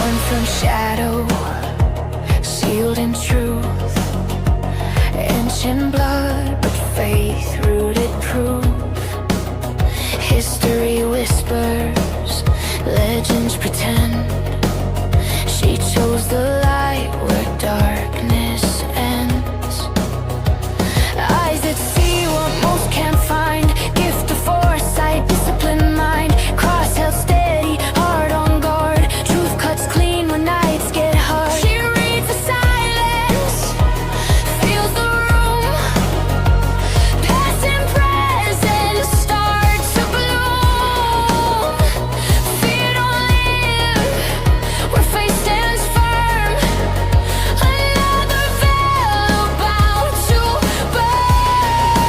Born from shadow, sealed in truth, ancient blood, but faith rooted proof. History whispers, legends pretend. She chose the light where darkness ends. Eyes that see what most can't find. Gift of foresight, disciplined mind. Cross held steady, heart on guard. Truth cuts clean when nights get hard. She reads the silence, feels the room. Past and present start to bloom. Fear don't live where faith stands firm. Another veil about to burn.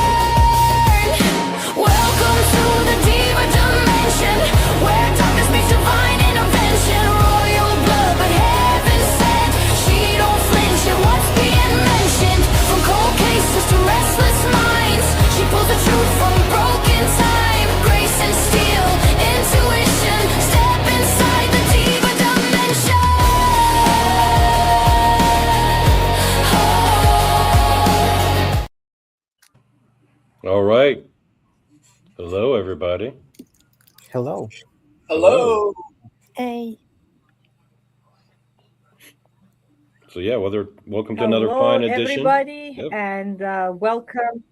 Welcome to the Diva dimension, where darkness meets divine intervention. Royal blood, but heaven sent. She don't flinch at what's being mentioned. From cold cases to restless minds, she pulls the truth from broken time. Grace and steel, intuition. Step inside the Diva dimension. All right. Hello, everybody. Hello. Hello. Hey. So yeah, welcome to another Hello, fine edition. everybody, Yep. and welcome.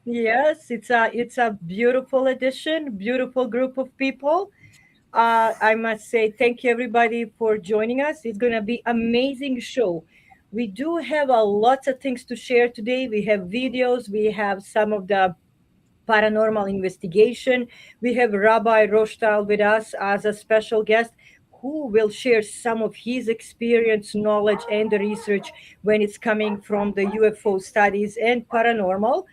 Yes, it's a beautiful edition, beautiful group of people. I must say thank you, everybody, for joining us. It's gonna be amazing show. We do have a lots of things to share today. We have videos. We have some of the paranormal investigation. We have Rabbi Rothschild with us as a special guest who will share some of his experience, knowledge, and the research when it's coming from the UFO studies and paranormal.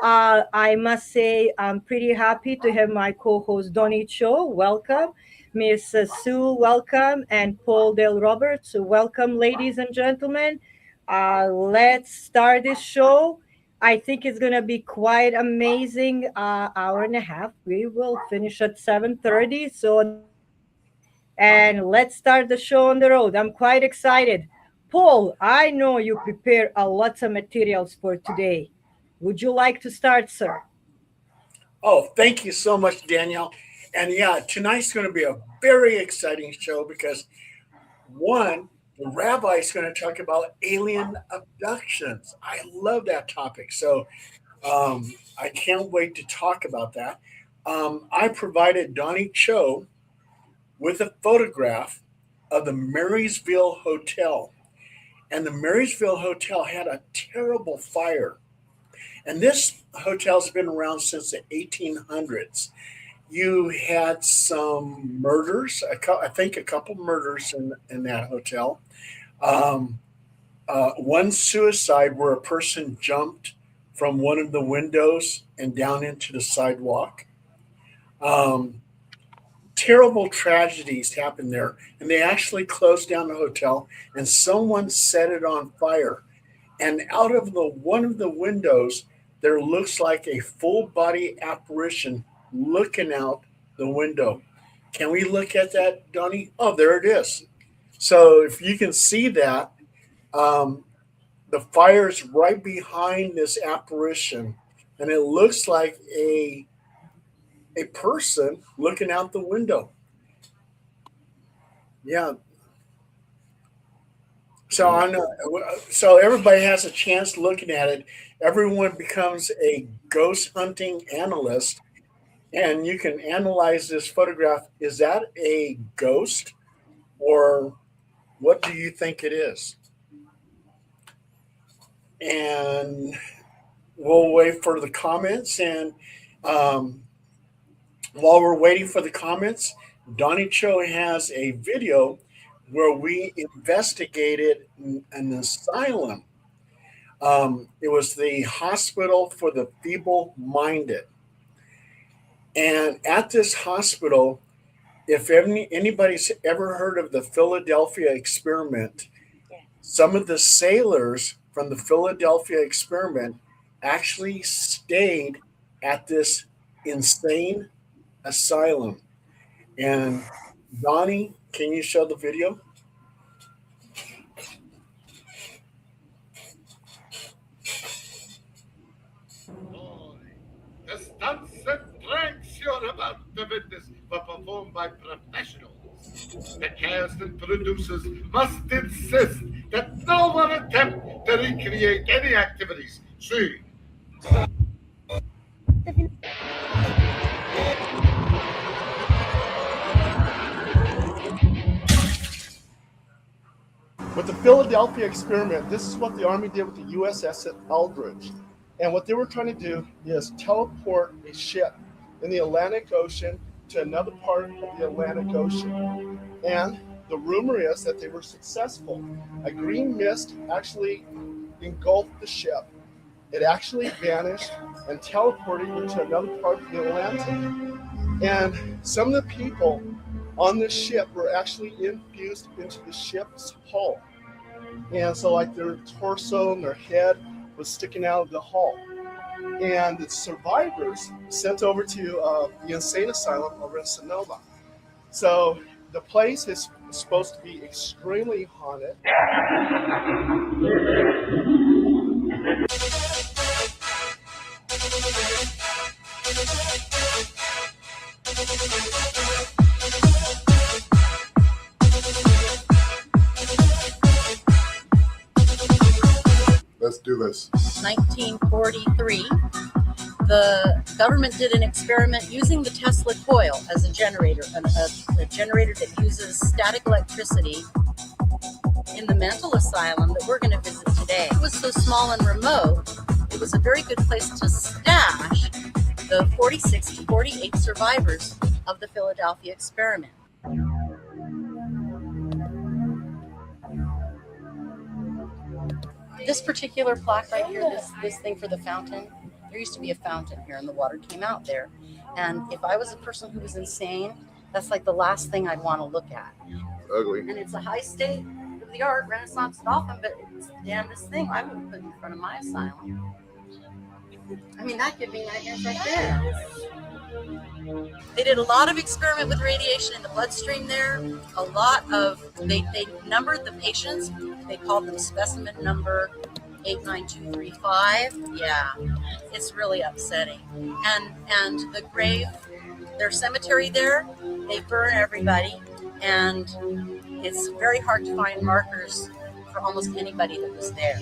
I must say, I'm pretty happy to have my co host Donnie Cho. Welcome. Miss Sue, welcome. And Paul Del Roberts, welcome, ladies and gentlemen. Let's start this show. I think it's gonna be quite amazing. Hour and a half. We will finish at 7:30. So, and let's start the show on the road. I'm quite excited. Paul, I know you prepare a lots of materials for today. Would you like to start, sir? Oh, thank you so much, Danielle. And yeah, tonight's going to be a very exciting show because one, the rabbi is going to talk about alien abductions. I love that topic. So I can't wait to talk about that. I provided Donnie Cho with a photograph of the Marysville Hotel. And the Marysville Hotel had a terrible fire. And this hotel's been around since the 1800s. You had some murders, I think a couple murders in that hotel. Um, One suicide where a person jumped from one of the windows and down into the sidewalk. Um, Terrible tragedies happened there, and they actually closed down the hotel, and someone set it on fire. And out of the one of the windows, there looks like a full body apparition looking out the window. Can we look at that, Donnie? Oh, there it is. So if you can see that, um, the fire's right behind this apparition, and it looks like a person looking out the window. Yeah. So I know. So everybody has a chance looking at it. Everyone becomes a ghost hunting analyst, and you can analyze this photograph. Is that a ghost, or what do you think it is? And we'll wait for the comments. And um, while we're waiting for the comments, Donnie Cho has a video where we investigated an asylum. It was the hospital for the feeble minded. And at this hospital, if anybody's ever heard of the Philadelphia experiment, some of the sailors from the Philadelphia experiment actually stayed at this insane asylum. And Donnie, can you show the video? of witness were performed by professionals. The cast and producers must insist that no one attempt to recreate any activities seen. With the Philadelphia experiment, this is what the Army did with the USS Eldridge. And what they were trying to do is teleport a ship in the Atlantic Ocean to another part of the Atlantic Ocean. And the rumor is that they were successful. A green mist actually engulfed the ship. It actually vanished and teleported into another part of the Atlantic. And some of the people on this ship were actually infused into the ship's hull. And so like their torso and their head was sticking out of the hull. And the survivors sent over to the insane asylum over in Sonoma. So the place is supposed to be extremely haunted. Let's do this. 1943, the government did an experiment using the Tesla coil as a generator, a generator that uses static electricity in the mental asylum that we're going to visit today. It was so small and remote, it was a very good place to stash the 46 to 48 survivors of the Philadelphia experiment. This particular plaque right here, this thing for the fountain, there used to be a fountain here and the water came out there. And if I was a person who was insane, that's like the last thing I'd want to look at. Ugly. And it's a high state of the art Renaissance dolphin, but it's the damnedest thing I would put in front of my asylum. I mean, that could be nightmares right there. They did a lot of experiment with radiation in the bloodstream there. A lot of, they numbered the patients. They called them specimen number 89235. Yeah, it's really upsetting. And the grave, their cemetery there, they burn everybody. And it's very hard to find markers for almost anybody that was there.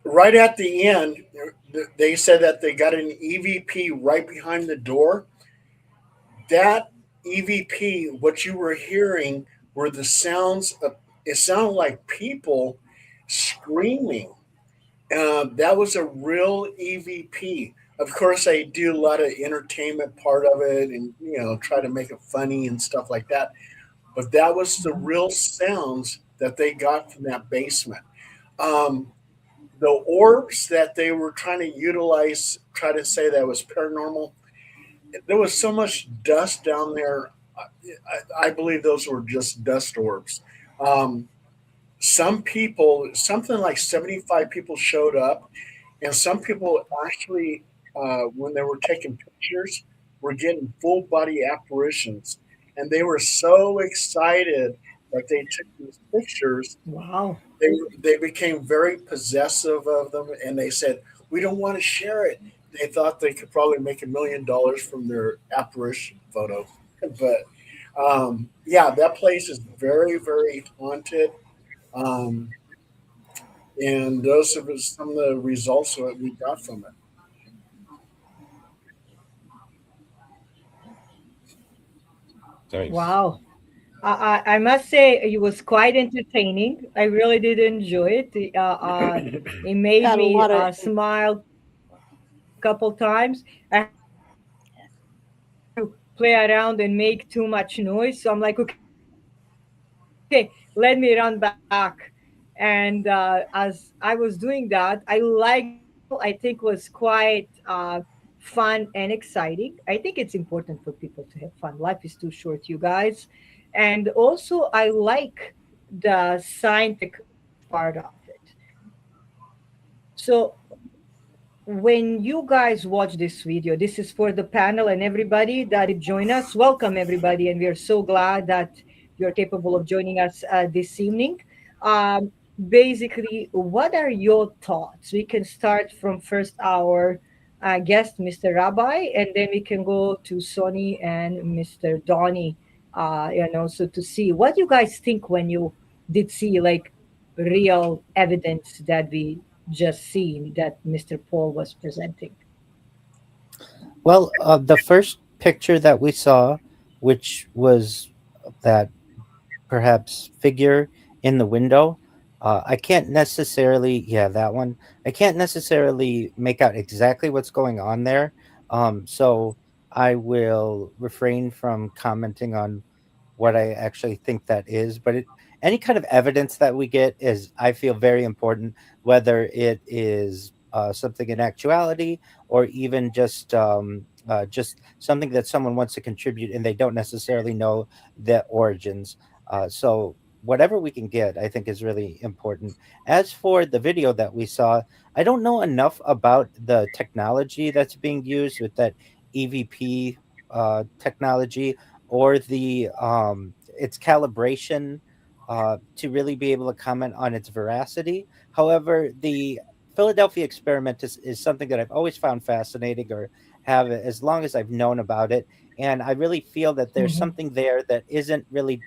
Right at the end, they said that they got an EVP right behind the door. That EVP, what you were hearing were the sounds of, it sounded like people screaming. That was a real EVP. Of course, I do a lot of entertainment part of it, and try to make it funny and stuff like that. But that was the real sounds that they got from that basement. Um, the orbs that they were trying to utilize, try to say that was paranormal. There was so much dust down there. I believe those were just dust orbs. Um, some people, something like 75 people showed up, and some people actually, when they were taking pictures, were getting full body apparitions. And they were so excited that they took these pictures. Wow. They became very possessive of them, and they said, "We don't want to share it." They thought they could probably make $1 million from their apparition photo. But yeah, that place is very, very haunted. Um, and those are some of the results that we got from it. Nice. Wow. I must say it was quite entertaining. I really did enjoy it. It made Got a me lot of smile a couple times. I had to play around and make too much noise, so I'm like, okay, let me run back. And as I was doing that, I liked I think was quite fun and exciting. I think it's important for people to have fun. Life is too short, you guys. And also, I like the scientific part of it. So when you guys watch this video, this is for the panel and everybody that did join us. Welcome, everybody, and we are so glad that you're capable of joining us this evening. Um, Basically, what are your thoughts? We can start from first our guest, Mr. Rabbi, and then we can go to Sonny and Mr. Donnie. So to see what you guys think when you did see like real evidence that we just seen that Mr. Paul was presenting. Well, the first picture that we saw, which was that perhaps figure in the window, I can't necessarily, yeah, that one. I can't necessarily make out exactly what's going on there. So I will refrain from commenting on what I actually think that is. But any kind of evidence that we get is, I feel, very important, whether it is something in actuality or even just something that someone wants to contribute and they don't necessarily know the origins. So whatever we can get, I think, is really important. As for the video that we saw, I don't know enough about the technology that's being used with that EVP technology, or the its calibration, to really be able to comment on its veracity. However, the Philadelphia experiment is something that I've always found fascinating, or have as long as I've known about it. And I really feel that there's Mhm. something there that isn't really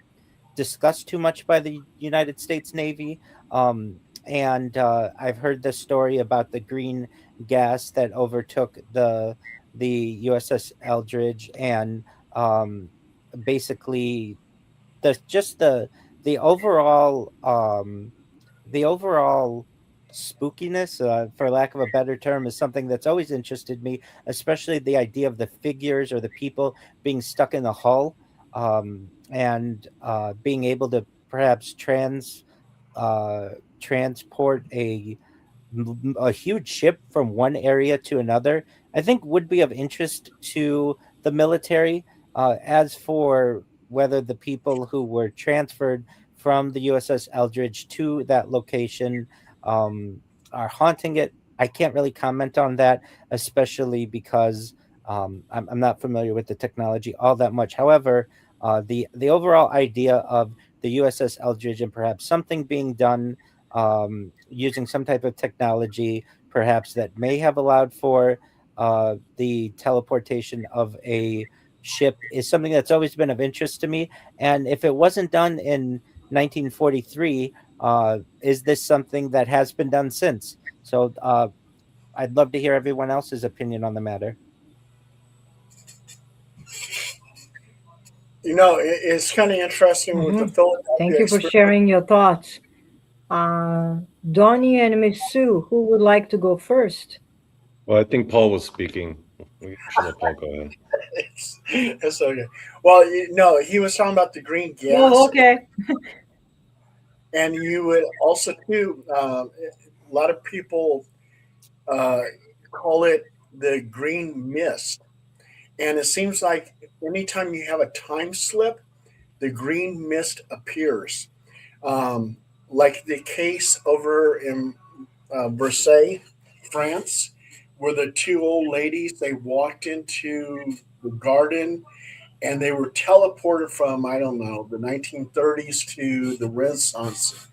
discussed too much by the United States Navy. And I've heard the story about the green gas that overtook the USS Eldridge, and um, basically just the overall the overall spookiness, for lack of a better term, is something that's always interested me, especially the idea of the figures or the people being stuck in the hull, and being able to perhaps uh, transport a huge ship from one area to another, I think would be of interest to the military. As for whether the people who were transferred from the USS Eldridge to that location um, are haunting it, I can't really comment on that, especially because I'm not familiar with the technology all that much. However, the overall idea of the USS Eldridge and perhaps something being done using some type of technology, perhaps that may have allowed for the teleportation of a ship, is something that's always been of interest to me. And if it wasn't done in 1943, Is this something that has been done since? So I'd love to hear everyone else's opinion on the matter. It's kind of interesting with the Philadelphia Thank you for experiment. sharing your thoughts. Donnie and Miss Sue, who would like to go first? Well, I think Paul was speaking. We should let Paul go ahead. It's okay. Well, he was talking about the green gas. Oh, okay. And you would also too. A lot of people call it the green mist, and it seems like anytime you have a time slip, the green mist appears. Like the case over in Versailles, France, where the two old ladies they walked into the garden and they were teleported from I don't know the 1930s to the Renaissance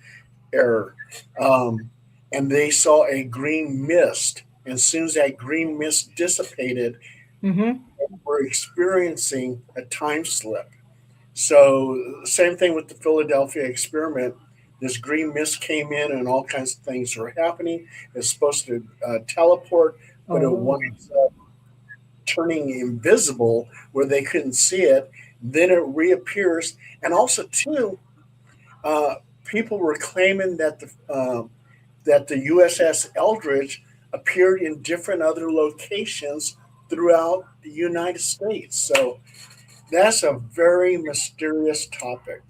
era, and they saw a green mist. And as soon as that green mist dissipated, Mm-hmm. we're experiencing a time slip. So same thing with the Philadelphia experiment. This green mist came in, and all kinds of things were happening. It's supposed to teleport, but it Oh, winds up turning invisible where they couldn't see it. Then it reappears, and also too, people were claiming that the USS Eldridge appeared in different other locations throughout the United States. So that's a very mysterious topic.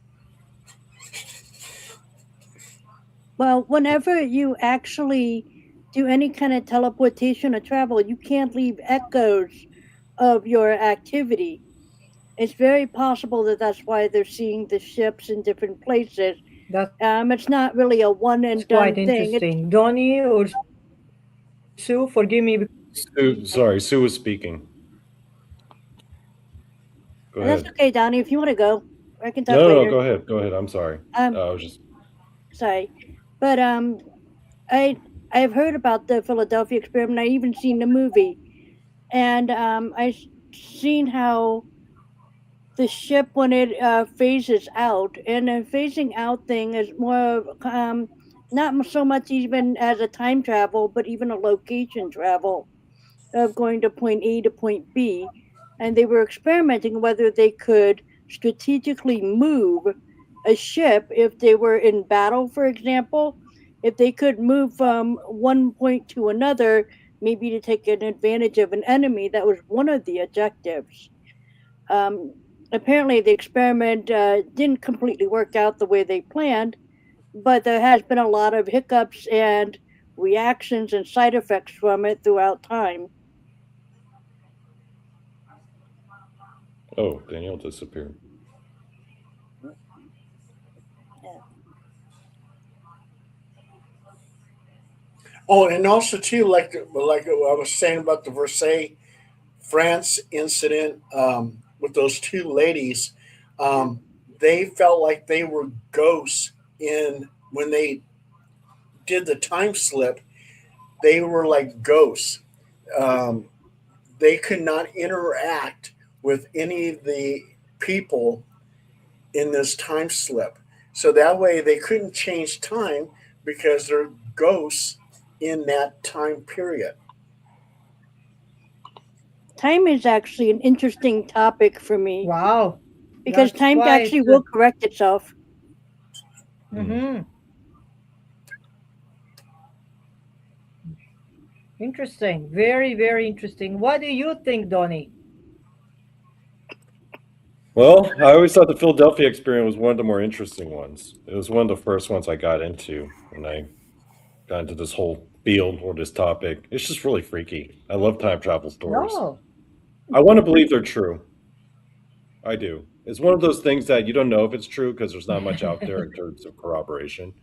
Well, whenever you actually do any kind of teleportation or travel, you can't leave echoes of your activity. It's very possible that that's why they're seeing the ships in different places. that's It's not really a one and done quite thing. interesting. Donnie or Sue, forgive me. Sue was speaking. Go That's ahead. okay, Donnie. If you want to go, I can talk No, later. go ahead. Go ahead. I'm sorry. I was just. Sorry, but I've heard about the Philadelphia experiment. I even seen the movie, and I've seen how the ship when it phases out, and the phasing out thing is more of not so much even as a time travel, but even a location travel of going to point A to point B, and they were experimenting whether they could strategically move a ship if they were in battle, for example, if they could move from one point to another, maybe to take an advantage of an enemy. That was one of the objectives. Um, Apparently, the experiment didn't completely work out the way they planned, but there has been a lot of hiccups and reactions and side effects from it throughout time. Oh, Danielle disappeared. Oh, and also too, like I was saying about the Versailles, France incident with those two ladies, they felt like they were ghosts in when they did the time slip. They were like ghosts. Um, they could not interact with any of the people in this time slip. So that way they couldn't change time because they're ghosts in that time period. Time is actually an interesting topic for me Wow, because that's time quite actually will correct itself. mm-hmm. Interesting. Very, very interesting. What do you think, Donnie? Well, I always thought the Philadelphia experience was one of the more interesting ones. It was one of the first ones I got into when I got into this whole field or this topic. It's just really freaky. I love time travel stories. No. I want to believe they're true. I do. It's one of those things that you don't know if it's true because there's not much out there in terms of corroboration.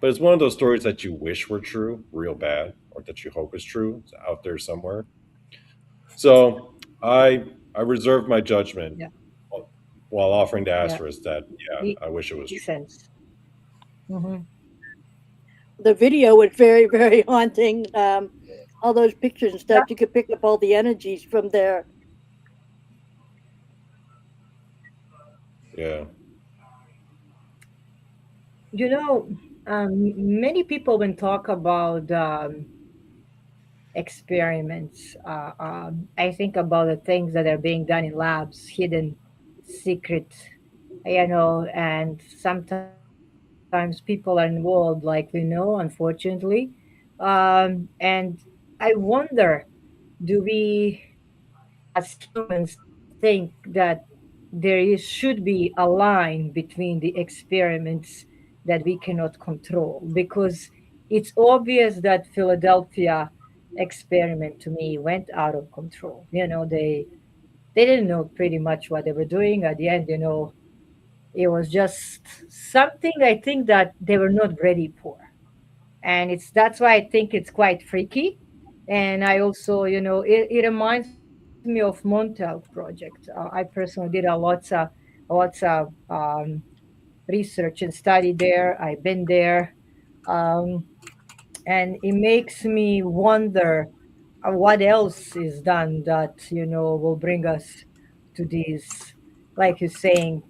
But it's one of those stories that you wish were true, real bad, or that you hope is true. It's out there somewhere. So I reserve my judgment Yeah. while offering the Yeah. asterisk that I wish it was Makes true. sense. Mm-hmm. The video was very, very haunting. All those pictures and stuff, you could pick up all the energies from there. Yeah. You know, many people when talk about experiments, I think about the things that are being done in labs, hidden, secret, and sometimes people are involved, like we know, unfortunately. And I wonder, do we as humans think that should be a line between the experiments that we cannot control? Because it's obvious that Philadelphia experiment to me went out of control. They didn't know pretty much what they were doing at the end. It was just something I think that they were not ready for, and it's that's why I think it's quite freaky. And I also, it reminds me of Montauk project. I personally did a lots of research and study there. I've been there. um, and it makes me wonder what else is done that will bring us to these, like you're saying,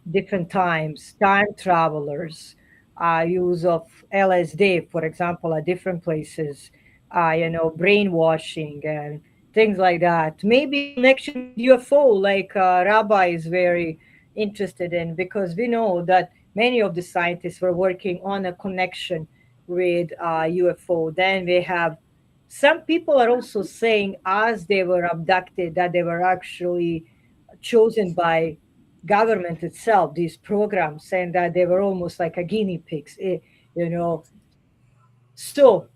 different times, time travelers, use of LSD, for example, at different places, brainwashing and things like that. Maybe connection with UFO, like Rabbi is very interested in, because we know that many of the scientists were working on a connection with UFO. Then we have some people are also saying, as they were abducted, that they were actually chosen by government itself, these programs, and that they were almost like a guinea pigs. You know. So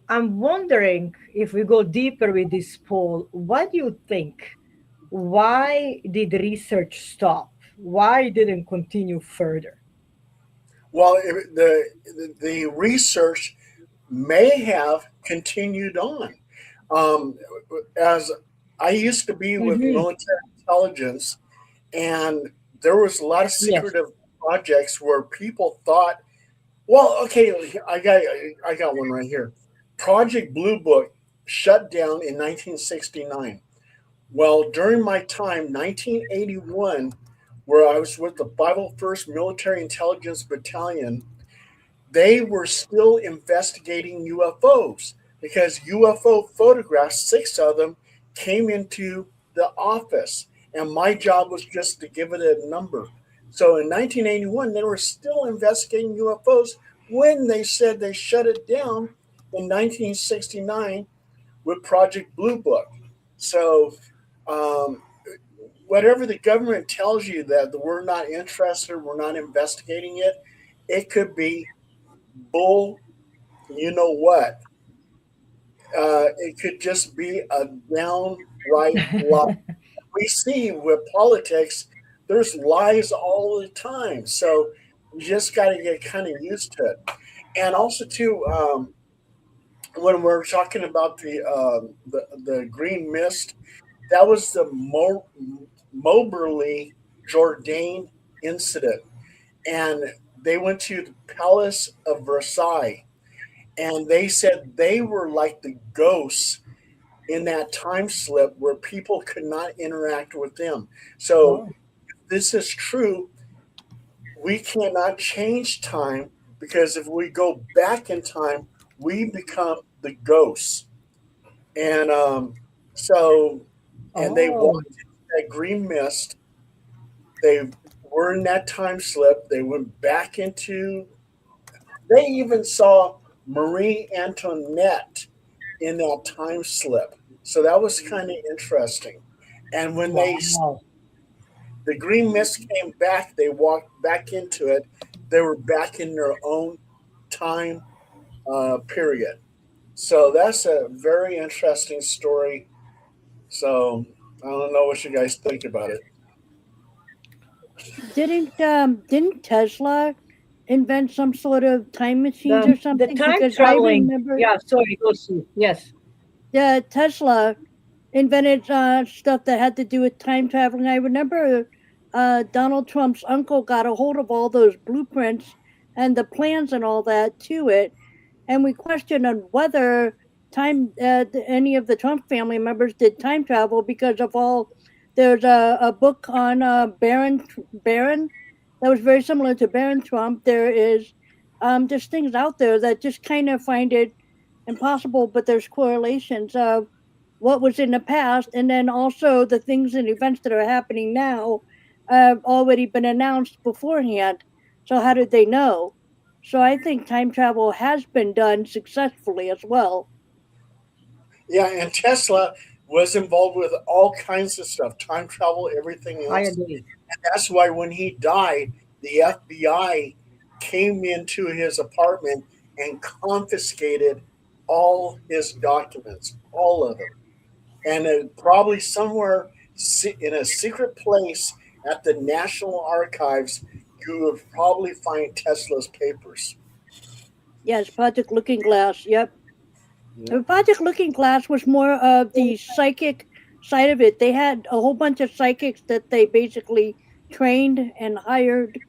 I'm wondering, if we go deeper with this poll, what do you think? Why did research stop? Why didn't continue further? Well, the research may have continued on. Um, as I used to be with Hmm. military intelligence, and there was a lot of Yes. secretive projects where people thought, well, okay, I got one right here. Project Blue Book shut down in 1969. Well, during my time, 1981, where I was with the Bible First Military Intelligence Battalion, they were still investigating UFOs because UFO photographs, six of them, came into the office, and my job was just to give it a number. So in 1981, they were still investigating UFOs when they said they shut it down in 1969 with Project Blue Book. So, um, whatever the government tells you that we're not interested, we're not investigating it, it could be bull, you know what? It could just be a downright lie. We see with politics, there's lies all the time. So you just got to get kind of used to it. And also, too, when we're talking about the green mist, that was the Moberly Jourdain incident, and they went to the Palace of Versailles, and they said they were like the ghosts in that time slip where people could not interact with them. So Oh. if this is true, we cannot change time, because if we go back in time, we become the ghosts. And so, and they Oh. walked into that green mist. They were in that time slip. They went back into. They even saw Marie Antoinette in that time slip. So that was kind of interesting. And when Wow. the green mist came back, they walked back into it. They were back in their own time period. So that's a very interesting story. So I don't know what you guys think about it. Didn't Tesla invent some sort of time machines or The something? time Because I traveling, remember yeah, sorry, go see. Yes. Tesla invented stuff that had to do with time traveling. I remember Donald Trump's uncle got a hold of all those blueprints and the plans and all that to it, and we questioned on whether any of the Trump family members did time travel because of all. There's a book on Baron that was very similar to Baron Trump. There's things out there that just kind of find it impossible, but there's correlations of what was in the past, and then also the things and events that are happening now have already been announced beforehand. So how did they know? So I think time travel has been done successfully as well. Yeah, and Tesla was involved with all kinds of stuff, time travel, everything I else. agree. And that's why when he died, the FBI came into his apartment and confiscated all his documents, all of them. And probably somewhere in a secret place at the National Archives, you would probably find Tesla's papers. Yes, Project Looking Glass. Yep. Yeah. Project Looking Glass was more of the psychic side of it. They had a whole bunch of psychics that they basically trained and hired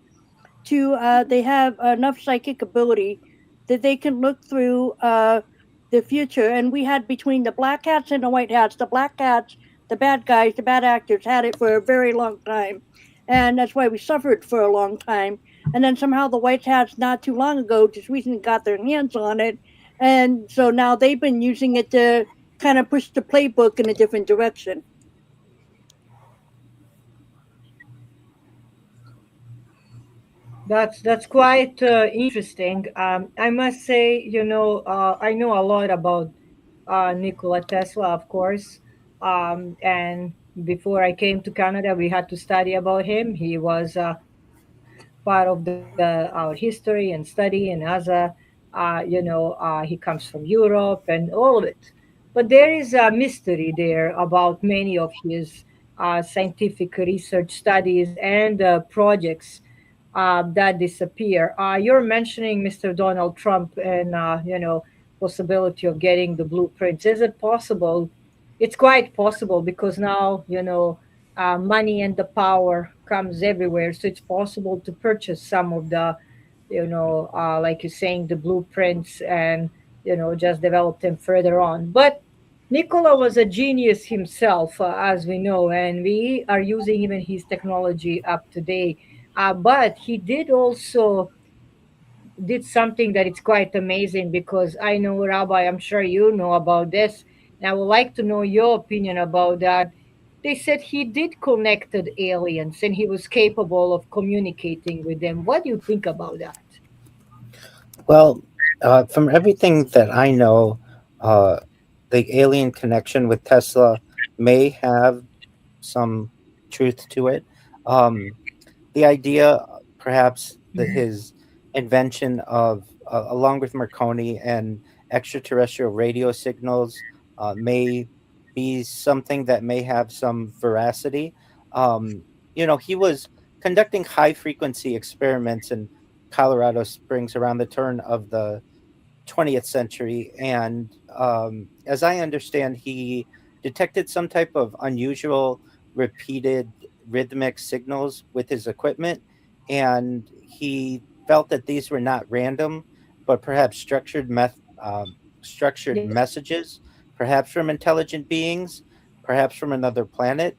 to. They have enough psychic ability that they can look through the future. And we had between the black hats and the white hats. The black hats, the bad guys, the bad actors, had it for a very long time, and that's why we suffered for a long time. And then somehow the white hats, not too long ago, just recently got their hands on it, and so now they've been using it to kind of push the playbook in a different direction. That's quite interesting. I must say, I know a lot about Nikola Tesla, of course. And before I came to Canada, we had to study about him. He was part of our history and study, and as he comes from Europe and all of it. But there is a mystery there about many of his scientific research studies and projects that disappear. You're mentioning Mr. Donald Trump and possibility of getting the blueprints. Is it possible? It's quite possible because now money and the power comes everywhere, so it's possible to purchase some of the like you're saying, the blueprints, and just develop them further on. But Nikola was a genius himself, as we know, and we are using even his technology up today. But he did also did something that it's quite amazing, because I know, Rabbi, I'm sure you know about this, and I would like to know your opinion about that. They said he did connected aliens and he was capable of communicating with them. What do you think about that? Well, from everything that I know, uh, the alien connection with Tesla may have some truth to it. Um, the idea, perhaps, that his invention of, along with Marconi and extraterrestrial radio signals, may be something that may have some veracity. Um, he was conducting high frequency experiments in Colorado Springs around the turn of the 20th century. And as I understand, he detected some type of unusual repeated rhythmic signals with his equipment. And he felt that these were not random, but perhaps structured Yes. messages, perhaps from intelligent beings, perhaps from another planet.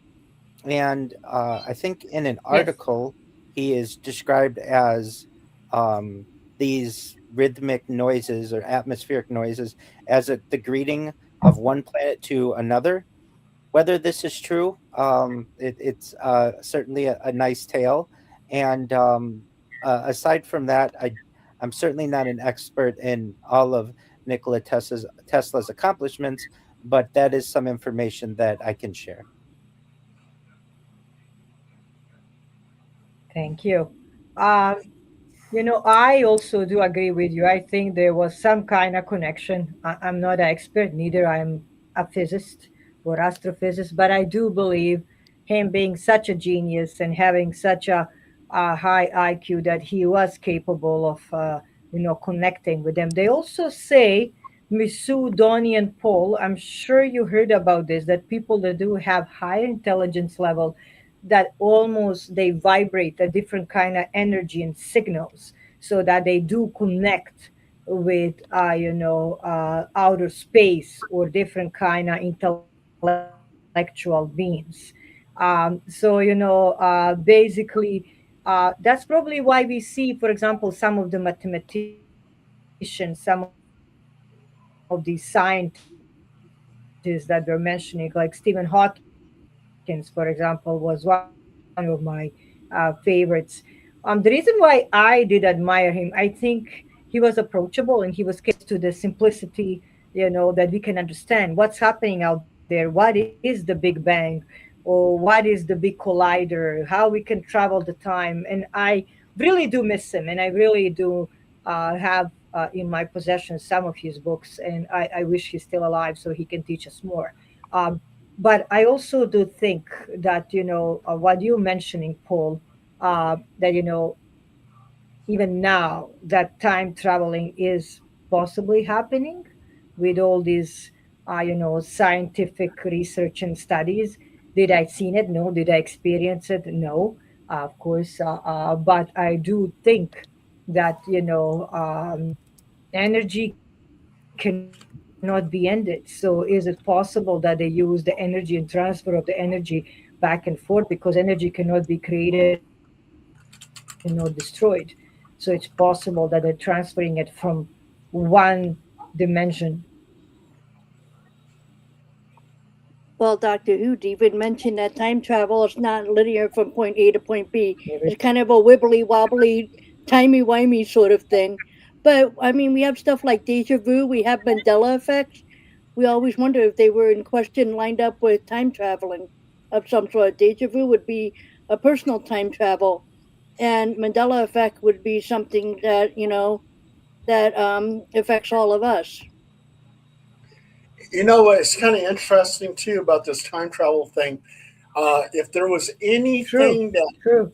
And I think in an Yes. article, he is described as um, these rhythmic noises or atmospheric noises as the greeting of one planet to another. Whether this is true, it's certainly a nice tale. And aside from that, I'm certainly not an expert in all of Tesla's accomplishments, but that is some information that I can share. Thank you. Um, I also do agree with you. I think there was some kind of connection. I'm not an expert, neither I'm a physicist or astrophysicist, but I do believe him being such a genius and having such a high IQ that he was capable of, connecting with them. They also say, Misu, Donnie, and Paul, I'm sure you heard about this, that people that do have high intelligence level, that almost they vibrate a different kind of energy and signals, so that they do connect with outer space or different kind of intellectual beings. So basically, That's probably why we see, for example, some of the mathematicians, some of these scientists that we're mentioning, like Stephen Hawkins, for example, was one of my favorites. The reason why I did admire him, I think he was approachable and he was curious to the simplicity, that we can understand what's happening out there. What is the Big Bang? Or what is the big collider? How we can travel the time? And I really do miss him, and I really do have in my possession some of his books, and I wish he's still alive so he can teach us more. But I also do think that what you're mentioning, Paul, that even now that time traveling is possibly happening with all these scientific research and studies. Did I seen it? No. Did I experience it? No. Of course, but I do think that energy cannot be ended. So is it possible that they use the energy and transfer of the energy back and forth, because energy cannot be created nor destroyed? So it's possible that they're transferring it from one dimension to another. Well, Doctor Who even mentioned that time travel is not linear from point A to point B. It's kind of a wibbly wobbly, timey wimey sort of thing. But I mean, we have stuff like deja vu, we have Mandela effects. We always wonder if they were in question lined up with time traveling of some sort. Deja vu would be a personal time travel, and Mandela effect would be something that, that affects all of us. You know what? It's kind of interesting too about this time travel thing. If there was anything that True.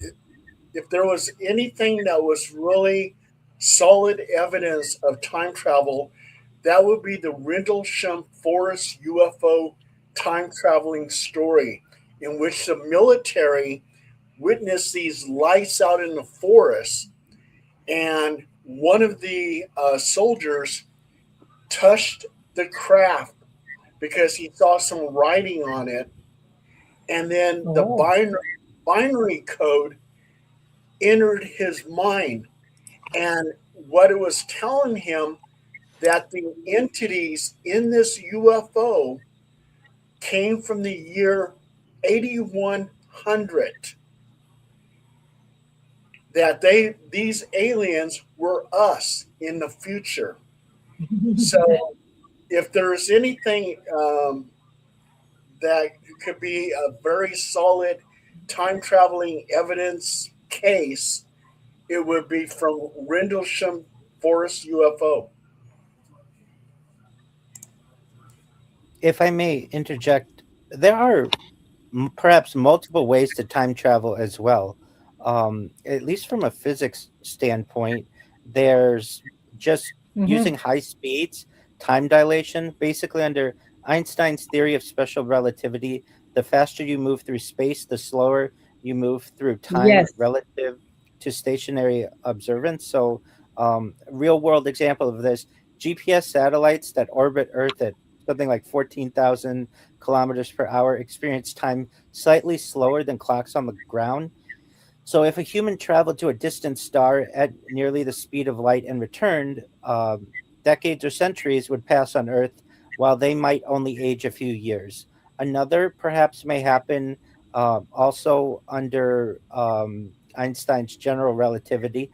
if there was anything that was really solid evidence of time travel, that would be the Rendlesham Forest UFO time traveling story, in which the military witnessed these lights out in the forest, and one of the soldiers touched the craft because he saw some writing on it, and then the binary code entered his mind, and what it was telling him, that the entities in this UFO came from the year 8100, that these aliens were us in the future. So if there's anything that could be a very solid time traveling evidence case, it would be from Rendlesham Forest UFO. If I may interject, there are perhaps multiple ways to time travel as well. At least from a physics standpoint, there's just using high speeds, time dilation. Basically, under Einstein's theory of special relativity, the faster you move through space, the slower you move through time Yes. relative to stationary observance. So, real world example of this: GPS satellites that orbit Earth at something like 14,000 kilometers per hour experience time slightly slower than clocks on the ground. So, if a human traveled to a distant star at nearly the speed of light and returned, decades or centuries would pass on Earth while they might only age a few years. Another perhaps may happen also under Einstein's general relativity.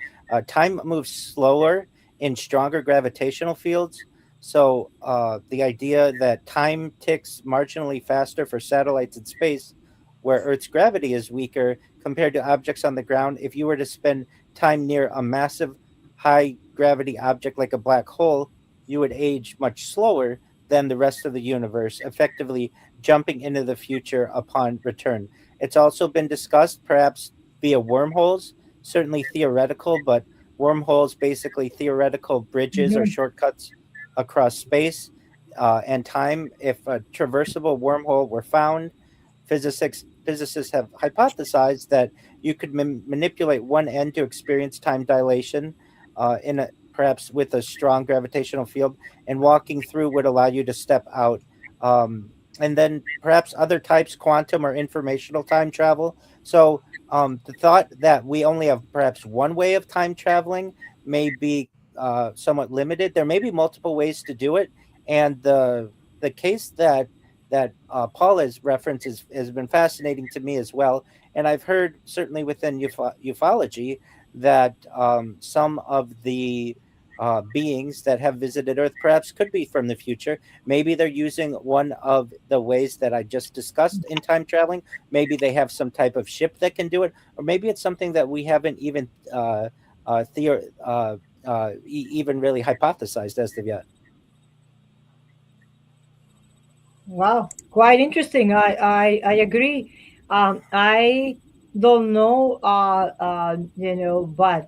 Time moves slower in stronger gravitational fields. So, the idea that time ticks marginally faster for satellites in space, where Earth's gravity is weaker compared to objects on the ground. If you were to spend time near a massive high gravity object like a black hole, you would age much slower than the rest of the universe, effectively jumping into the future upon return. It's also been discussed, perhaps via wormholes, certainly theoretical, but wormholes basically theoretical bridges or shortcuts across space and time. If a traversable wormhole were found, physicists have hypothesized that you could manipulate one end to experience time dilation perhaps with a strong gravitational field, and walking through would allow you to step out and then perhaps other types, quantum or informational time travel. So the thought that we only have perhaps one way of time traveling may be somewhat limited. There may be multiple ways to do it, and the case that Paul has referenced has been fascinating to me as well. And I've heard certainly within ufology that some of the beings that have visited Earth perhaps could be from the future. Maybe they're using one of the ways that I just discussed in time traveling. Maybe they have some type of ship that can do it, or maybe it's something that we haven't even even really hypothesized as of yet. Wow, quite interesting. I agree. I don't know, but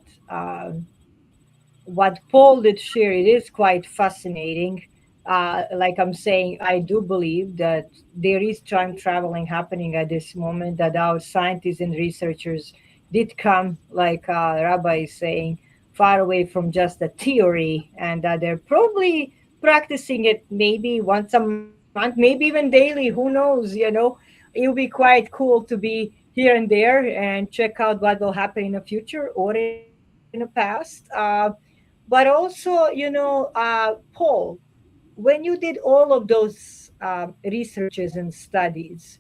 what Paul did share, it is quite fascinating. Like I'm saying, I do believe that there is time traveling happening at this moment, that our scientists and researchers did come, like Rabbi is saying, far away from just a theory, and that they're probably practicing it maybe once a month, maybe even daily. Who knows? It will be quite cool to be here and there and check out what will happen in the future or in the past. But also, Paul, when you did all of those researches and studies,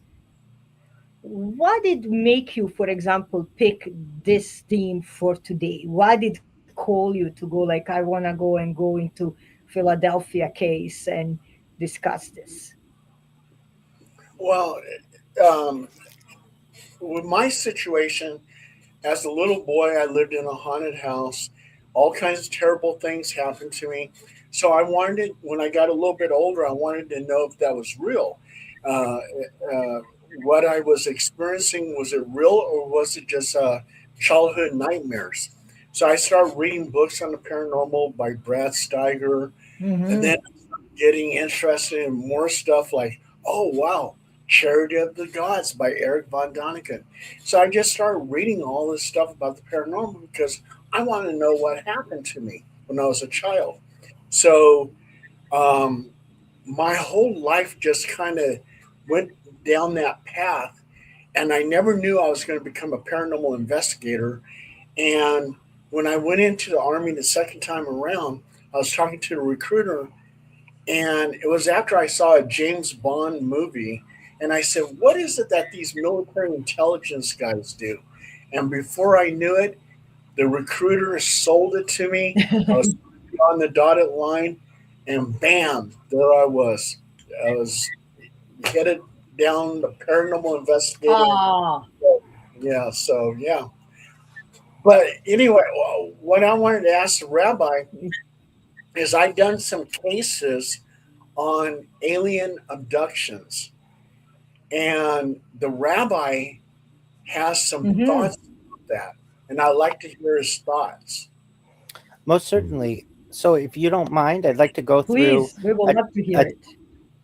what did make you, for example, pick this theme for today? What did call you to go, like, I want to go into Philadelphia case and discuss this? Well, um, with my situation, as a little boy, I lived in a haunted house. All kinds of terrible things happened to me. So I wanted, when I got a little bit older, I wanted to know if that was real. Uh, uh, what I was experiencing, was it real or was it just childhood nightmares? So I started reading books on the paranormal by Brad Steiger, and then Mm-hmm. getting interested in more stuff like, oh wow, Charity of the Gods by Eric von Daniken. So I just started reading all this stuff about the paranormal because I wanted to know what happened to me when I was a child. So um, my whole life just kind of went down that path, and I never knew I was going to become a paranormal investigator. And when I went into the army the second time around, I was talking to the recruiter, and it was after I saw a James Bond movie. And I said, what is it that these military intelligence guys do? And before I knew it, the recruiter sold it to me. I was on the dotted line, and bam, there I was. I was headed down the paranormal investigator. Ah, Yeah, so yeah. But anyway, what I wanted to ask the rabbi is, I've done some cases on alien abductions, and the rabbi has some mm-hmm. thoughts about that, and I'd like to hear his thoughts. Most certainly. So, if you don't mind, I'd like to go through Please, we will a, love to hear a, it.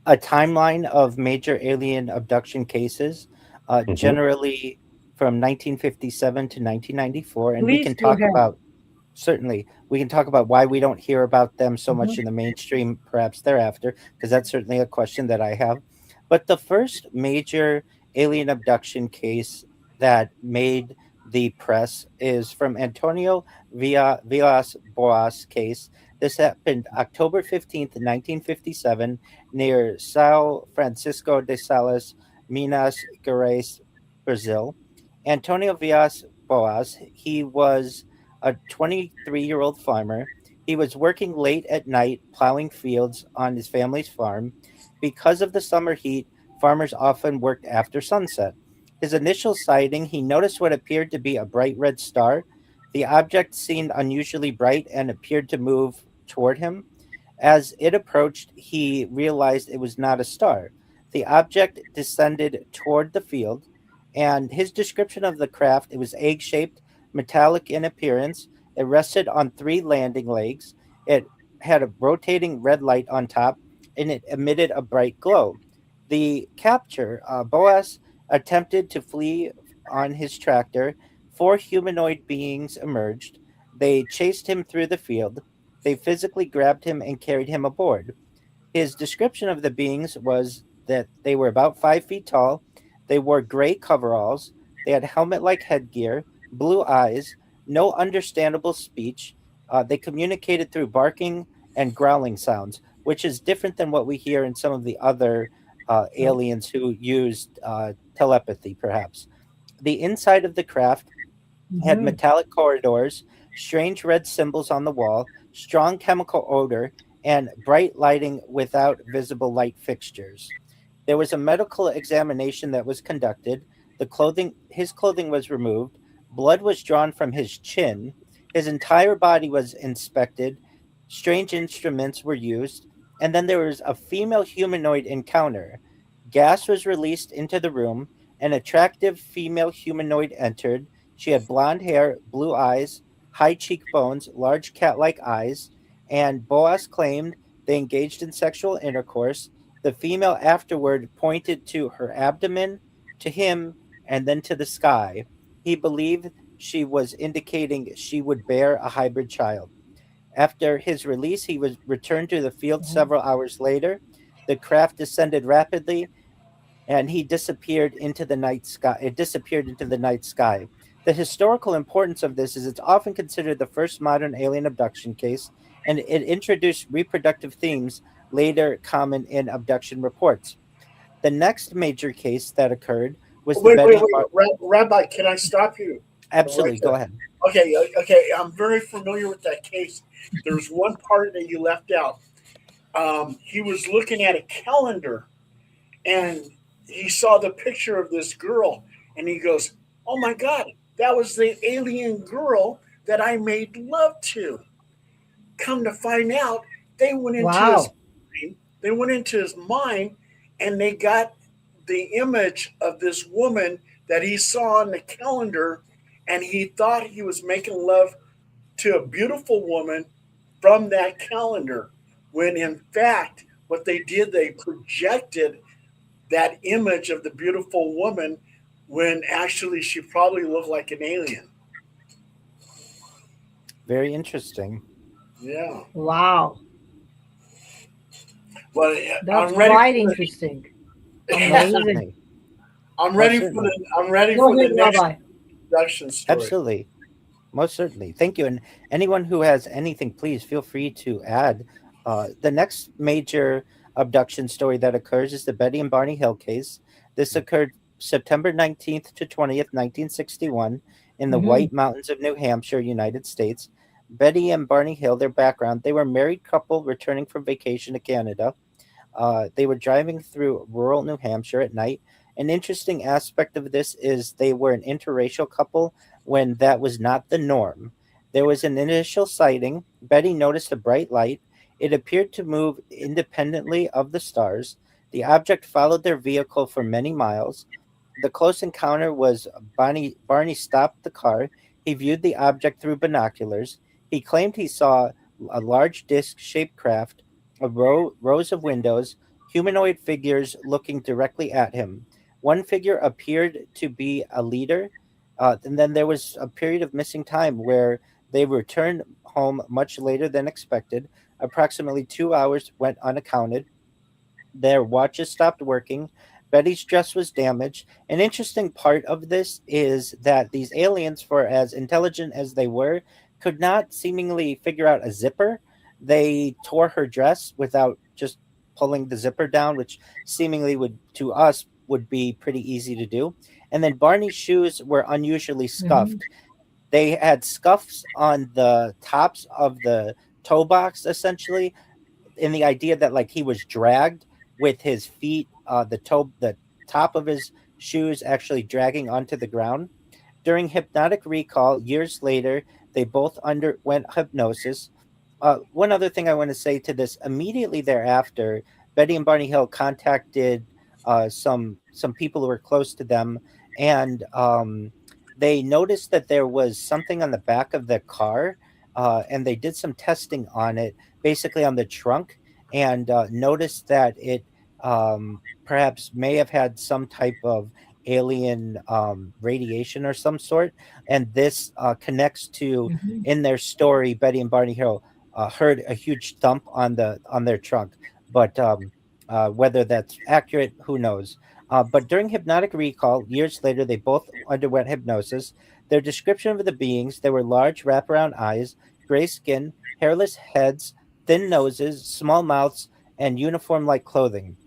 a timeline of major alien abduction cases, Hmm. generally from 1957 to 1994, and we Please can go talk ahead. about certainly we can talk about why we don't hear about them so much in Mhm. the mainstream, perhaps thereafter, because that's certainly a question that I have. But the first major alien abduction case that made the press is from Antonio Villas Boas case. This happened October 15th, 1957, near Sao Francisco de Salas, Minas Gerais, Brazil. Antonio Villas Boas, he was a 23-year-old farmer. He was working late at night plowing fields on his family's farm. Because of the summer heat, farmers often worked after sunset. His initial sighting, he noticed what appeared to be a bright red star. The object seemed unusually bright and appeared to move toward him. As it approached, he realized it was not a star. The object descended toward the field, and his description of the craft, it was egg shaped, metallic in appearance. It rested on three landing legs. It had a rotating red light on top, and it emitted a bright glow. The capture, Boas attempted to flee on his tractor. Four humanoid beings emerged. They chased him through the field. They physically grabbed him and carried him aboard. His description of the beings was that they were about 5 feet tall. They wore gray coveralls. They had helmet-like headgear, blue eyes, no understandable speech. They communicated through barking and growling sounds, which is different than what we hear in some of the other aliens who used telepathy, perhaps. The inside of the craft had Mhm. metallic corridors, strange red symbols on the wall, strong chemical odor, and bright lighting without visible light fixtures. There was a medical examination that was conducted. His clothing was removed. Blood was drawn from his chin. His entire body was inspected. Strange instruments were used. And then there was a female humanoid encounter. Gas was released into the room. An attractive female humanoid entered. She had blonde hair, blue eyes, high cheekbones, large cat like eyes. And Boas claimed they engaged in sexual intercourse. The female afterward pointed to her abdomen, to him, and then to the sky. He believed she was indicating she would bear a hybrid child. After his release, he was returned to the field Mhm. several hours later. The craft descended rapidly, and he disappeared into the night sky. It disappeared into the night sky. The historical importance of this is it's often considered the first modern alien abduction case, and it introduced reproductive themes later common in abduction reports. The next major case that occurred was the Wait, wait, Betty and wait, Rabbi, can I stop you right Absolutely, go there? ahead. Okay, okay, I'm very familiar with that case. There's one part that you left out. He was looking at a calendar and he saw the picture of this girl and he goes, "Oh my God, that was the alien girl that I made love to." Come to find out, they went into his Wow. mind, they went into his mind and they got the image of this woman that he saw on the calendar, and he thought he was making love to a beautiful woman from that calendar, when in fact what they did, they projected that image of the beautiful woman when actually she probably looked like an alien. Very interesting. Yeah. Wow. Well, That's I'm ready quite for interesting. Most Amazing. certainly. Most certainly. I'm ready Go for the ahead, next Rabbi. production story. Absolutely. Most certainly. Thank you. And anyone who has anything, please feel free to add. The next major abduction story that occurs is the Betty and Barney Hill case. This occurred September 19th to 20th, 1961, in the Mhm. White Mountains of New Hampshire, United States. Betty and Barney Hill, their background, they were a married couple returning from vacation to Canada. They were driving through rural New Hampshire at night. An interesting aspect of this is they were an interracial couple when that was not the norm. There was an initial sighting. Betty noticed a bright light. It appeared to move independently of the stars. The object followed their vehicle for many miles. The close encounter was Barney stopped the car. He viewed the object through binoculars. He claimed he saw a large disc shaped craft, rows of windows, humanoid figures looking directly at him. One figure appeared to be a leader, and then there was a period of missing time where they returned home much later than expected. Approximately 2 hours went unaccounted. Their watches stopped working. Betty's dress was damaged. An interesting part of this is that these aliens, for as intelligent as they were, could not seemingly figure out a zipper. They tore her dress without just pulling the zipper down, which seemingly would to us would be pretty easy to do. And then Barney's shoes were unusually Mhm. scuffed. They had scuffs on the tops of the toe box, essentially, in the idea that like he was dragged with his feet, the top of his shoes actually dragging onto the ground. During hypnotic recall years later, they both underwent hypnosis. One other thing I want to say to this: immediately thereafter, Betty and Barney Hill contacted some people who were close to them, and they noticed that there was something on the back of the car, and they did some testing on it, basically on the trunk, and noticed that it perhaps may have had some type of alien radiation or some sort, and this connects to Mhm. in their story, Betty and Barney Hill heard a huge thump on their trunk. But Whether that's accurate, who knows? But during hypnotic recall, years later, they both underwent hypnosis. Their description of the beings, there were large wraparound eyes, gray skin, hairless heads, thin noses, small mouths, and uniform like clothing.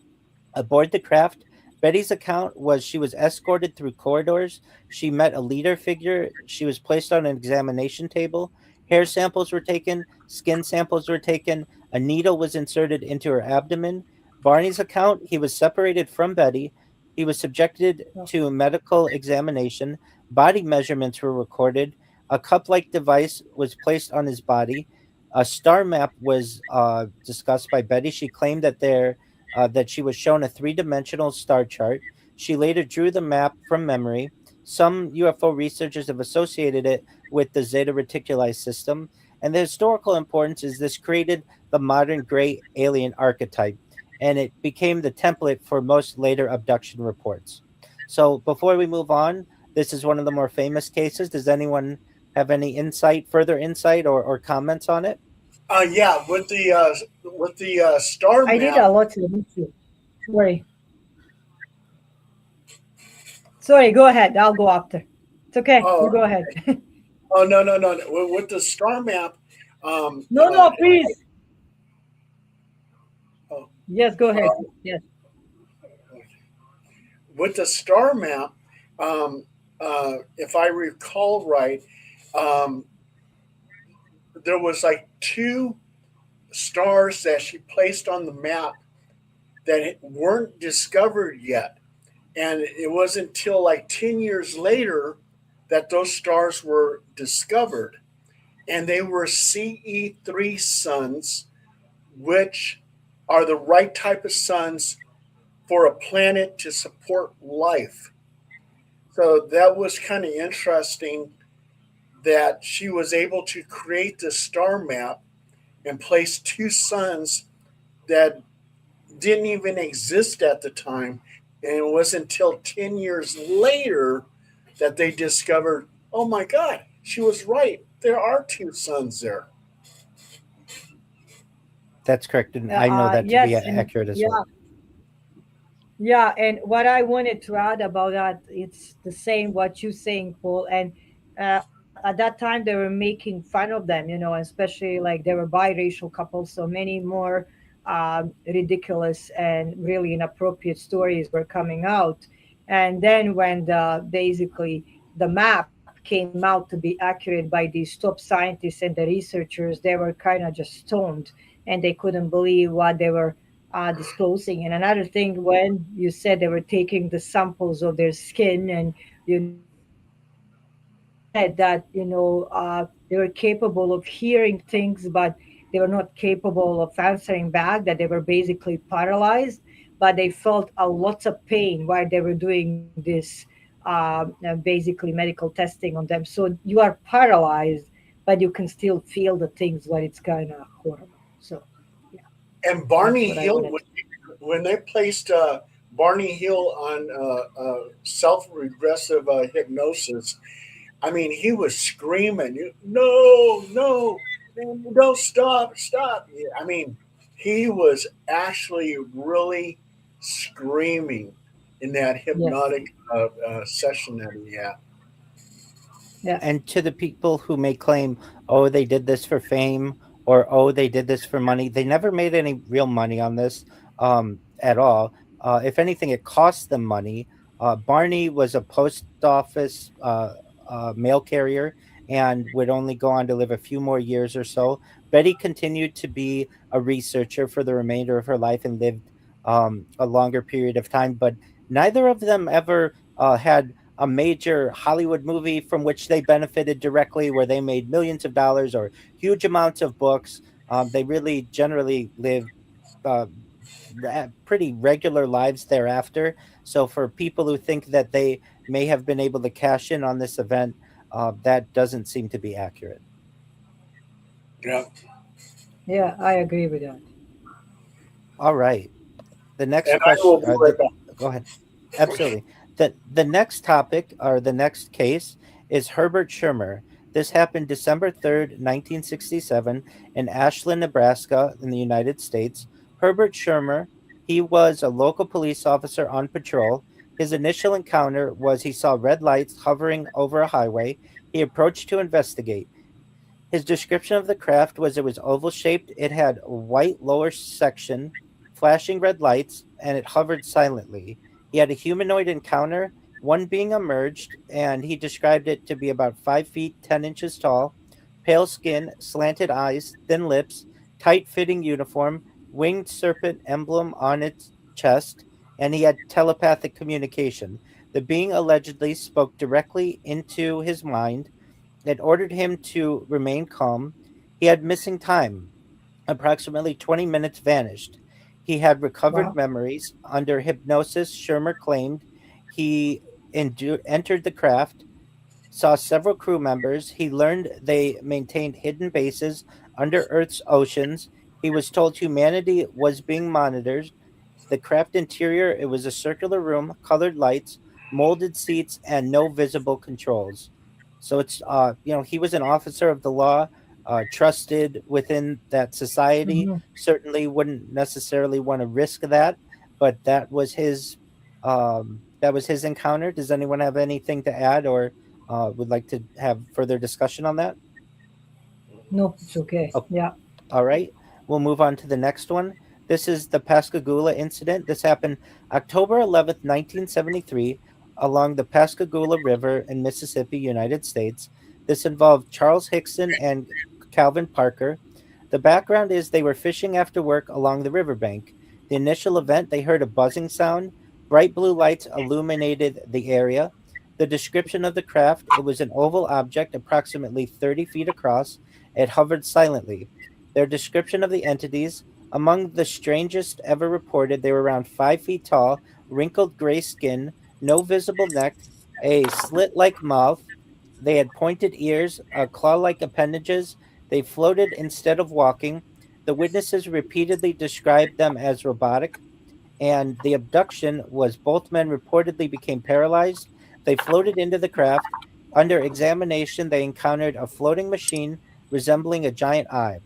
Aboard the craft, Betty's account was she was escorted through corridors. She met a leader figure. She was placed on an examination table. Hair samples were taken. Skin samples were taken. A needle was inserted into her abdomen. Barney's account, he was separated from Betty. He was subjected to medical examination. Body measurements were recorded. A cup like device was placed on his body. A star map was discussed by Betty. She claimed that she was shown a three-dimensional star chart. She later drew the map from memory. Some UFO researchers have associated it with the Zeta Reticuli system, and the historical importance is this created the modern gray alien archetype, and it became the template for most later abduction reports. So before we move on, this is one of the more famous cases. Does anyone have any further insight or comments on it? Yeah, with the star I did map. a lot to YouTube. Sorry. Sorry, go ahead. I'll go after. It's okay. Oh, You go ahead. Oh no. With the star map. No, please. Oh. Yes, go ahead. Yes. With the star map, if I recall right, there was like two stars that she placed on the map that weren't discovered yet. And it wasn't until like 10 years later that those stars were discovered. And they were CE3 suns, which are the right type of suns for a planet to support life. So that was kind of interesting that she was able to create the star map and place two suns that didn't even exist at the time. And it wasn't until 10 years later that they discovered, oh my God, she was right. There are two suns there. That's correct, and I know that to be Yes, and accurate as yeah, well. yeah. And what I wanted to add about that, it's the same what you're saying, Paul. And at that time, they were making fun of them, especially like they were biracial couples. So many more ridiculous and really inappropriate stories were coming out. And then when the map came out to be accurate by these top scientists and the researchers, they were kind of just stoned and they couldn't believe what they were disclosing. And another thing, when you said they were taking the samples of their skin, and you said that they were capable of hearing things, but they were not capable of answering back. That they were basically paralyzed, but they felt a lot of pain while they were doing this basically medical testing on them. So you are paralyzed, but you can still feel the things, but it's kind of horrible. So yeah, And that's Barney what I Hill, wanted. when they placed Barney Hill on self regressive hypnosis, I mean, he was screaming, no, no, stop. Yeah, I mean, he was actually really screaming in that Yes. hypnotic session that he had. Yes. And to the people who may claim, oh, they did this for fame, or oh, they did this for money, they never made any real money on this at all. If anything, it cost them money. Barney was a post office mail carrier and would only go on to live a few more years or so. Betty continued to be a researcher for the remainder of her life and lived a longer period of time, but neither of them ever had a major Hollywood movie from which they benefited directly, where they made millions of dollars or huge amounts of books. They really generally lived uh, pretty regular lives thereafter. So, for people who think that they may have been able to cash in on this event, that doesn't seem to be accurate. Yeah. Yeah, I agree with that. All right. The next And I will question. be right back. Go ahead. Absolutely. The next topic or the next case is Herbert Schirmer. This happened December 3rd, 1967, in Ashland, Nebraska, in the United States. Herbert Schirmer, He was a local police officer on patrol. His initial encounter was he saw red lights hovering over a highway. He approached to investigate. His description of the craft was it was oval shaped, it had a white lower section, flashing red lights, and it hovered silently. He had a humanoid encounter. One being emerged, and he described it to be about 5 feet 10 inches tall, pale skin, slanted eyes, thin lips, tight fitting uniform, winged serpent emblem on its chest, and he had telepathic communication. The being allegedly spoke directly into his mind. It ordered him to remain calm. He had missing time. Approximately 20 minutes vanished. He had recovered Wow. memories. Under hypnosis, Shermer claimed he entered the craft, saw several crew members. He learned they maintained hidden bases under Earth's oceans. He was told humanity was being monitored. The craft interior, it was a circular room, colored lights, molded seats, and no visible controls. So it's he was an officer of the law, trusted within that society. Mhm. Certainly wouldn't necessarily want to risk that, but that was his encounter. Does anyone have anything to add, or would like to have further discussion on that? Nope, it's okay. Oh, Yeah. all right, we'll move on to the next one. This is the Pascagoula incident. This happened October 11th, 1973, along the Pascagoula River in Mississippi, United States. This involved Charles Hickson and Calvin Parker. The background is they were fishing after work along the riverbank. The initial event, they heard a buzzing sound. Bright blue lights illuminated the area. The description of the craft, it was an oval object approximately 30 feet across. It hovered silently. Their description of the entities, among the strangest ever reported, they were around 5 feet tall, wrinkled gray skin, no visible neck, a slit like mouth. They had pointed ears, claw like appendages. They floated instead of walking. The witnesses repeatedly described them as robotic, and the abduction was both men reportedly became paralyzed. They floated into the craft. Under examination, they encountered a floating machine resembling a giant eye.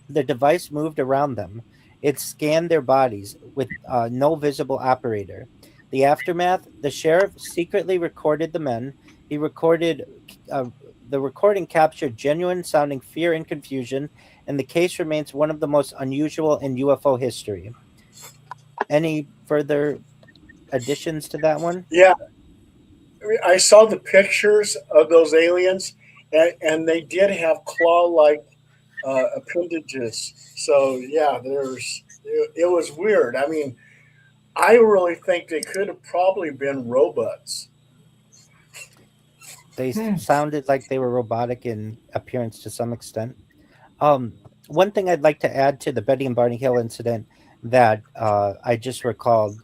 The device moved around them. It scanned their bodies with no visible operator. The aftermath, the sheriff secretly recorded the men. He recorded uh, the recording captured genuine sounding fear and confusion, and the case remains one of the most unusual in UFO history. Any further additions to that one? Yeah, I saw the pictures of those aliens, and they did have claw-like appendages. So yeah, it was weird. I mean, I really think they could have probably been robots. They Hmm. sounded like they were robotic in appearance to some extent. Um, One thing I'd like to add to the Betty and Barney Hill incident that I just recalled,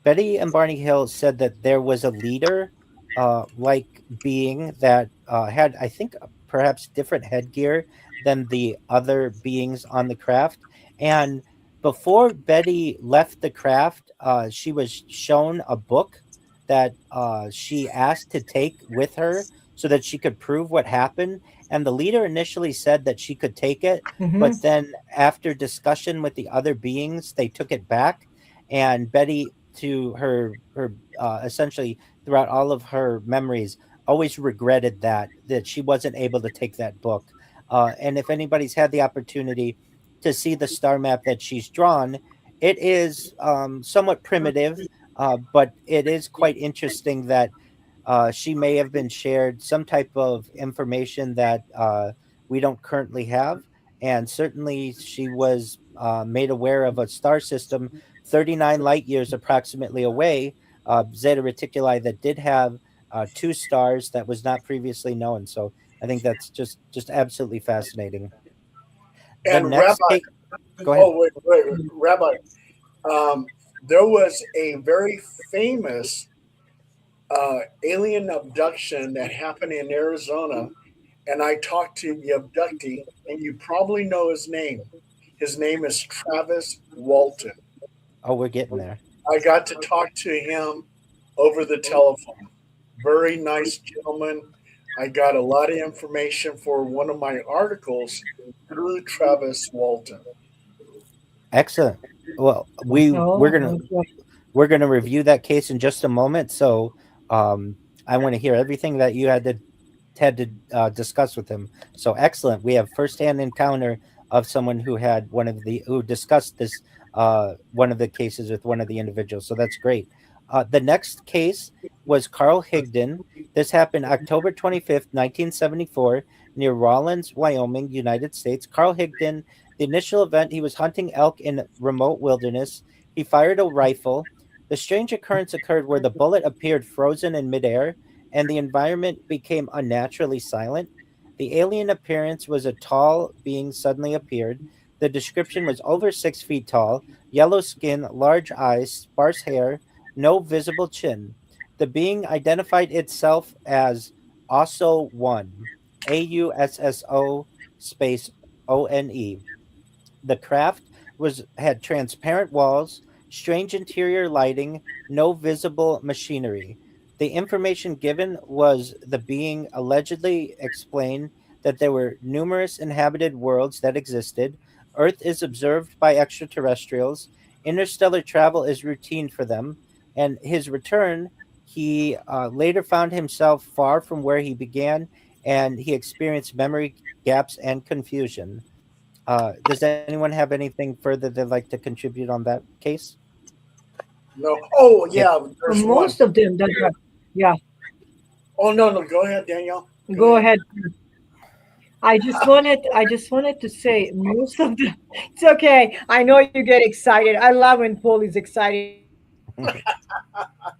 Betty and Barney Hill said that there was a leader, like being that had, I think, perhaps different headgear than the other beings on the craft. And before Betty left the craft, she was shown a book that she asked to take with her so that she could prove what happened. And the leader initially said that she could take it, but Mhm. then after discussion with the other beings, they took it back. And Betty, to her essentially throughout all of her memories, always regretted that she wasn't able to take that book. And if anybody's had the opportunity to see the star map that she's drawn, it is somewhat primitive, but it is quite interesting that she may have been shared some type of information that we don't currently have. And certainly she was made aware of a star system 39 light years approximately away, Zeta Reticuli, that did have two stars that was not previously known. So I think that's just absolutely fascinating. The And next Rabbi, case, go ahead. oh wait, Rabbi, there was a very famous alien abduction that happened in Arizona, and I talked to the abductee, and you probably know his name. His name is Travis Walton. Oh, we're getting there. I got to talk to him over the telephone. Very nice gentleman. I got a lot of information for one of my articles through Travis Walton. Excellent. Well, Oh, okay. we're gonna review that case in just a moment. So, um, I want to hear everything that you had to discuss with him. So excellent. We have firsthand encounter of someone who had who discussed this one of the cases with one of the individuals. So that's great. The next case was Carl Higdon. This happened October 25th, 1974, near Rawlins, Wyoming, United States. Carl Higdon, the initial event, he was hunting elk in remote wilderness. He fired a rifle. The strange occurrence occurred where the bullet appeared frozen in midair and the environment became unnaturally silent. The alien appearance was a tall being suddenly appeared. The description was over 6 feet tall, yellow skin, large eyes, sparse hair, no visible chin. The being identified itself as Ausso One, AUSSO space ONE. The craft was had transparent walls, strange interior lighting, no visible machinery. The information given was the being allegedly explained that there were numerous inhabited worlds that existed. Earth is observed by extraterrestrials. Interstellar travel is routine for them. And his return, he later found himself far from where he began, and he experienced memory gaps and confusion. Does anyone have anything further they'd like to contribute on that case? No. Oh, Yep. yeah, there's one. Most of them that are, yeah, Oh, no, no. Go ahead, Danielle. go ahead. I just wanted to say most of the it's okay. I know you get excited. I love when Paul is excited,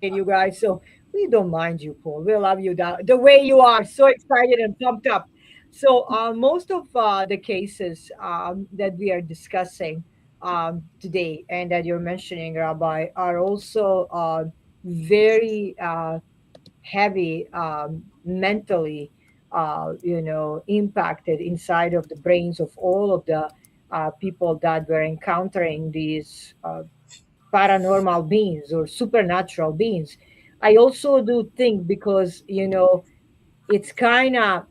you guys. So we don't mind you, Paul. We love you the way you are, so excited and pumped up. So most of the cases that we are discussing today and that you're mentioning, Rabbi, are also very heavy mentally, impacted inside of the brains of all of the people that were encountering these paranormal beings or supernatural beings. I also do think because, it's kind of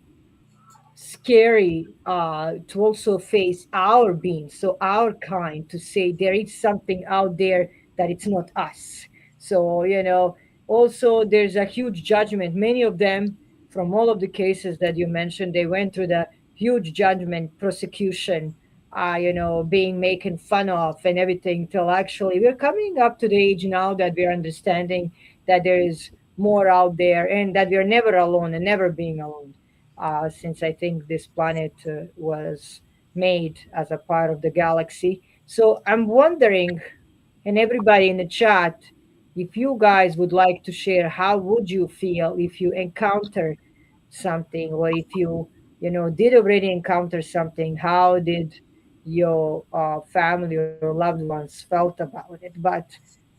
scary to also face our being, so our kind, to say there is something out there that it's not us. So, also there's a huge judgment. Many of them, from all of the cases that you mentioned, they went through the huge judgment, prosecution, being making fun of and everything, till actually we're coming up to the age now that we're understanding that there is more out there and that we're never alone and never being alone, since I think this planet was made as a part of the galaxy. So I'm wondering, and everybody in the chat, if you guys would like to share, how would you feel if you encounter something, or if did already encounter something? How did your family or loved ones felt about it? But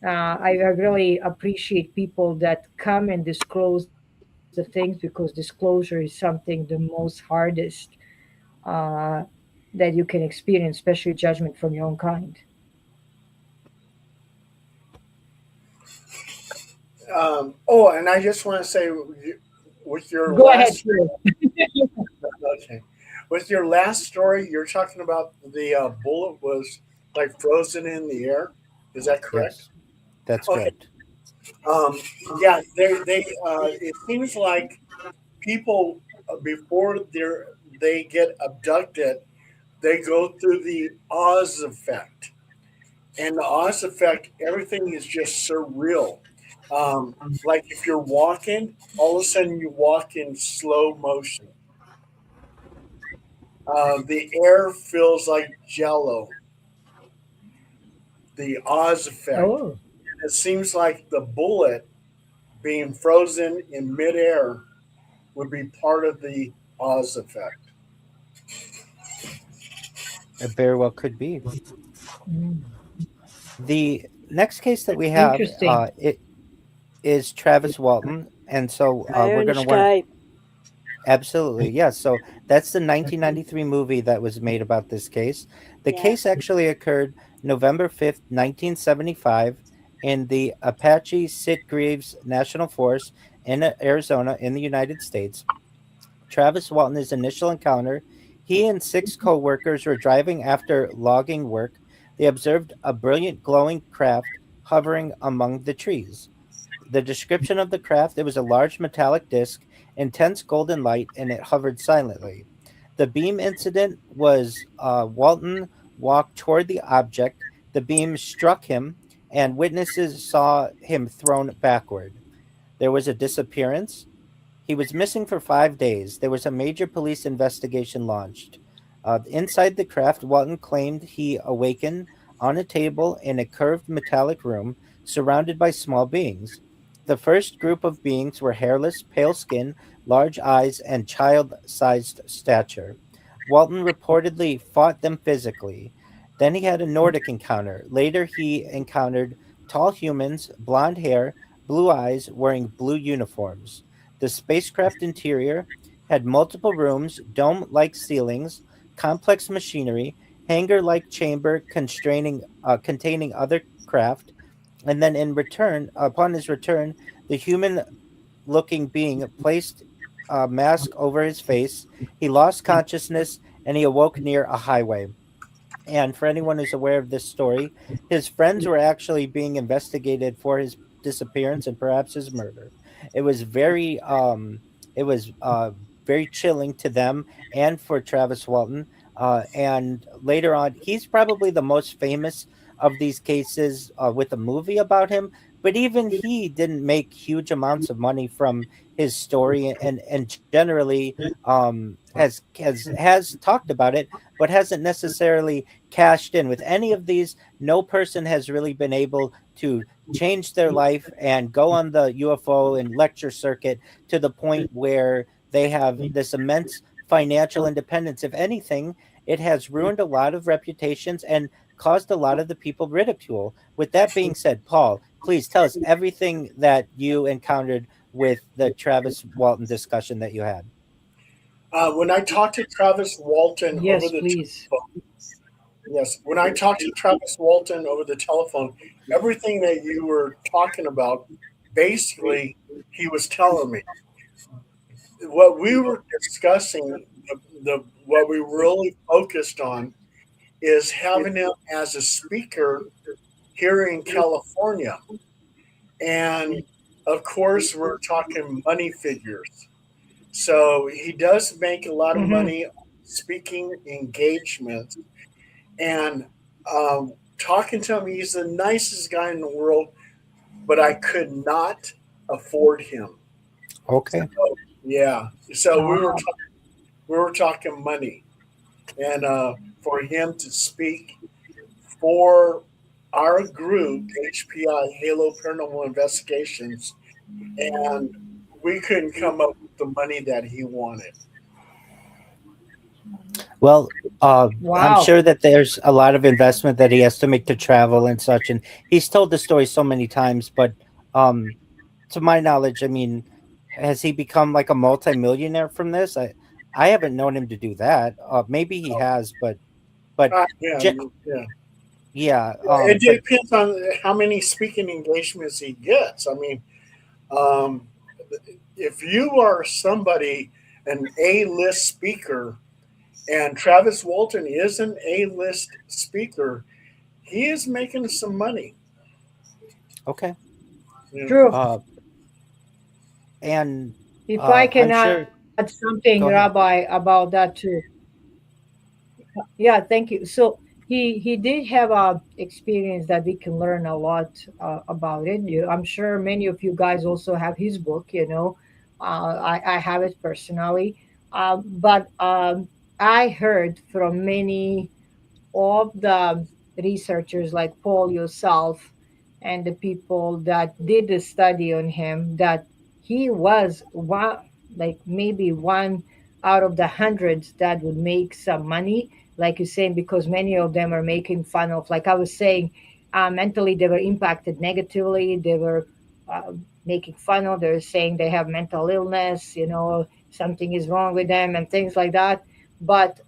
I really appreciate people that come and disclose the things, because disclosure is something the most hardest uh, that you can experience, especially judgment from your own kind. Oh, and I just want to say, with your Go ahead, last, Phil. okay, with your last story, you're talking about the bullet was like frozen in the air. Is that correct? Yes, that's Okay. correct. Um, yeah, it seems like people before they get abducted, they go through the Oz effect, and the Oz effect, everything is just surreal. Like if you're walking, all of a sudden you walk in slow motion. The air feels like jello. The Oz effect. Oh, It seems like the bullet being frozen in midair would be part of the Oz effect. It very well could be. mm, The next case that we have, interesting. it is Travis Walton, and so Fire we're in the going to want sky. absolutely, yes. So that's the 1993 movie that was made about this case. The Yeah. case actually occurred November 5th, 1975, in the Apache Sitgreaves National Forest in Arizona, in the United States. Travis Walton's initial encounter, he and six co-workers were driving after logging work. They observed a brilliant glowing craft hovering among the trees. The description of the craft: it was a large metallic disc, intense golden light, and it hovered silently. The beam incident was Walton walked toward the object. The beam struck him, and witnesses saw him thrown backward. There was a disappearance. He was missing for 5 days. There was a major police investigation launched. Inside the craft, Walton claimed he awakened on a table in a curved metallic room surrounded by small beings. The first group of beings were hairless, pale skin, large eyes, and child sized stature. Walton reportedly fought them physically. Then he had a Nordic encounter. Later, he encountered tall humans, blonde hair, blue eyes, wearing blue uniforms. The spacecraft interior had multiple rooms, dome like ceilings, complex machinery, hangar like chamber containing other craft. And then, upon his return, the human looking being placed a mask over his face. He lost consciousness and he awoke near a highway. And for anyone who's aware of this story, his friends were actually being investigated for his disappearance and perhaps his murder. It was very chilling to them and for Travis Walton. And later on, he's probably the most famous of these cases with a movie about him. But even he didn't make huge amounts of money from his story, and generally has talked about it, but hasn't necessarily cashed in with any of these. No person has really been able to change their life and go on the UFO and lecture circuit to the point where they have this immense financial independence. If anything, it has ruined a lot of reputations and caused a lot of the people ridicule. With that being said, Paul, please tell us everything that you encountered with the Travis Walton discussion that you had. When I talked to Travis Walton Yes, over the please. telephone, yes, when I talked to Travis Walton over the telephone, everything that you were talking about, basically, he was telling me. What we were discussing, the what we really focused on, is having him as a speaker here in California, and of course, we're talking money figures. So he does make a lot of Hmm. money speaking engagements, and talking to him, he's the nicest guy in the world, but I could not afford him. Okay. Yeah, so Wow. we were talking money, and for him to speak for our group, HPI Halo Paranormal Investigations, and we couldn't come up with the money that he wanted. Well, I'm Wow. sure that there's a lot of investment that he has to make to travel and such, and he's told the story so many times. But um, to my knowledge, I mean, has he become like a multimillionaire from this? I haven't known him to do that. Maybe he has, but Yeah, ge- yeah. yeah, It but depends on how many speaking engagements he gets. I mean, um, if you are somebody, an A-list speaker, and Travis Walton is an A-list speaker, he is making some money. okay. You know. True. Uh, and If I I'm can sure. add something, Go ahead. Rabbi, about that too. Yeah, thank you. So he did have a experience that we can learn a lot about it. I'm sure many of you guys also have his book. I have it personally, but I heard from many of the researchers like Paul yourself and the people that did the study on him that he was one, like maybe one out of the hundreds that would make some money, like you're saying, because many of them are making fun of, like I was saying, mentally they were impacted negatively. They were uh, making fun of. They're saying they have mental illness, something is wrong with them and things like that. But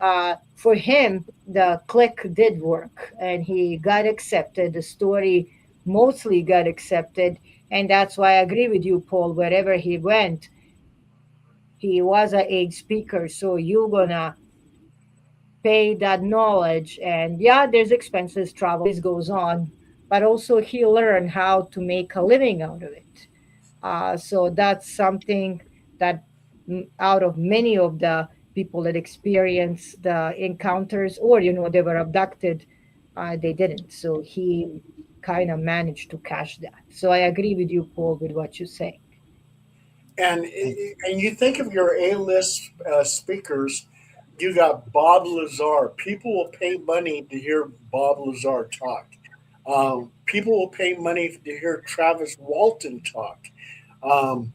for him, the click did work and he got accepted. The story mostly got accepted. And that's why I agree with you, Paul. Wherever he went, he was a speaker. So you're going to pay that knowledge. And yeah, there's expenses, travel goes on, but also he learned how to make a living out of it. So that's something that out of many of the people that experience the encounters, or they were abducted, they didn't. So he kind of managed to cash that. So I agree with you, Paul, with what you say. And And and you think of your A-list speakers, you got Bob Lazar. People will pay money to hear Bob Lazar talk. People will pay money to hear Travis Walton talk. Um,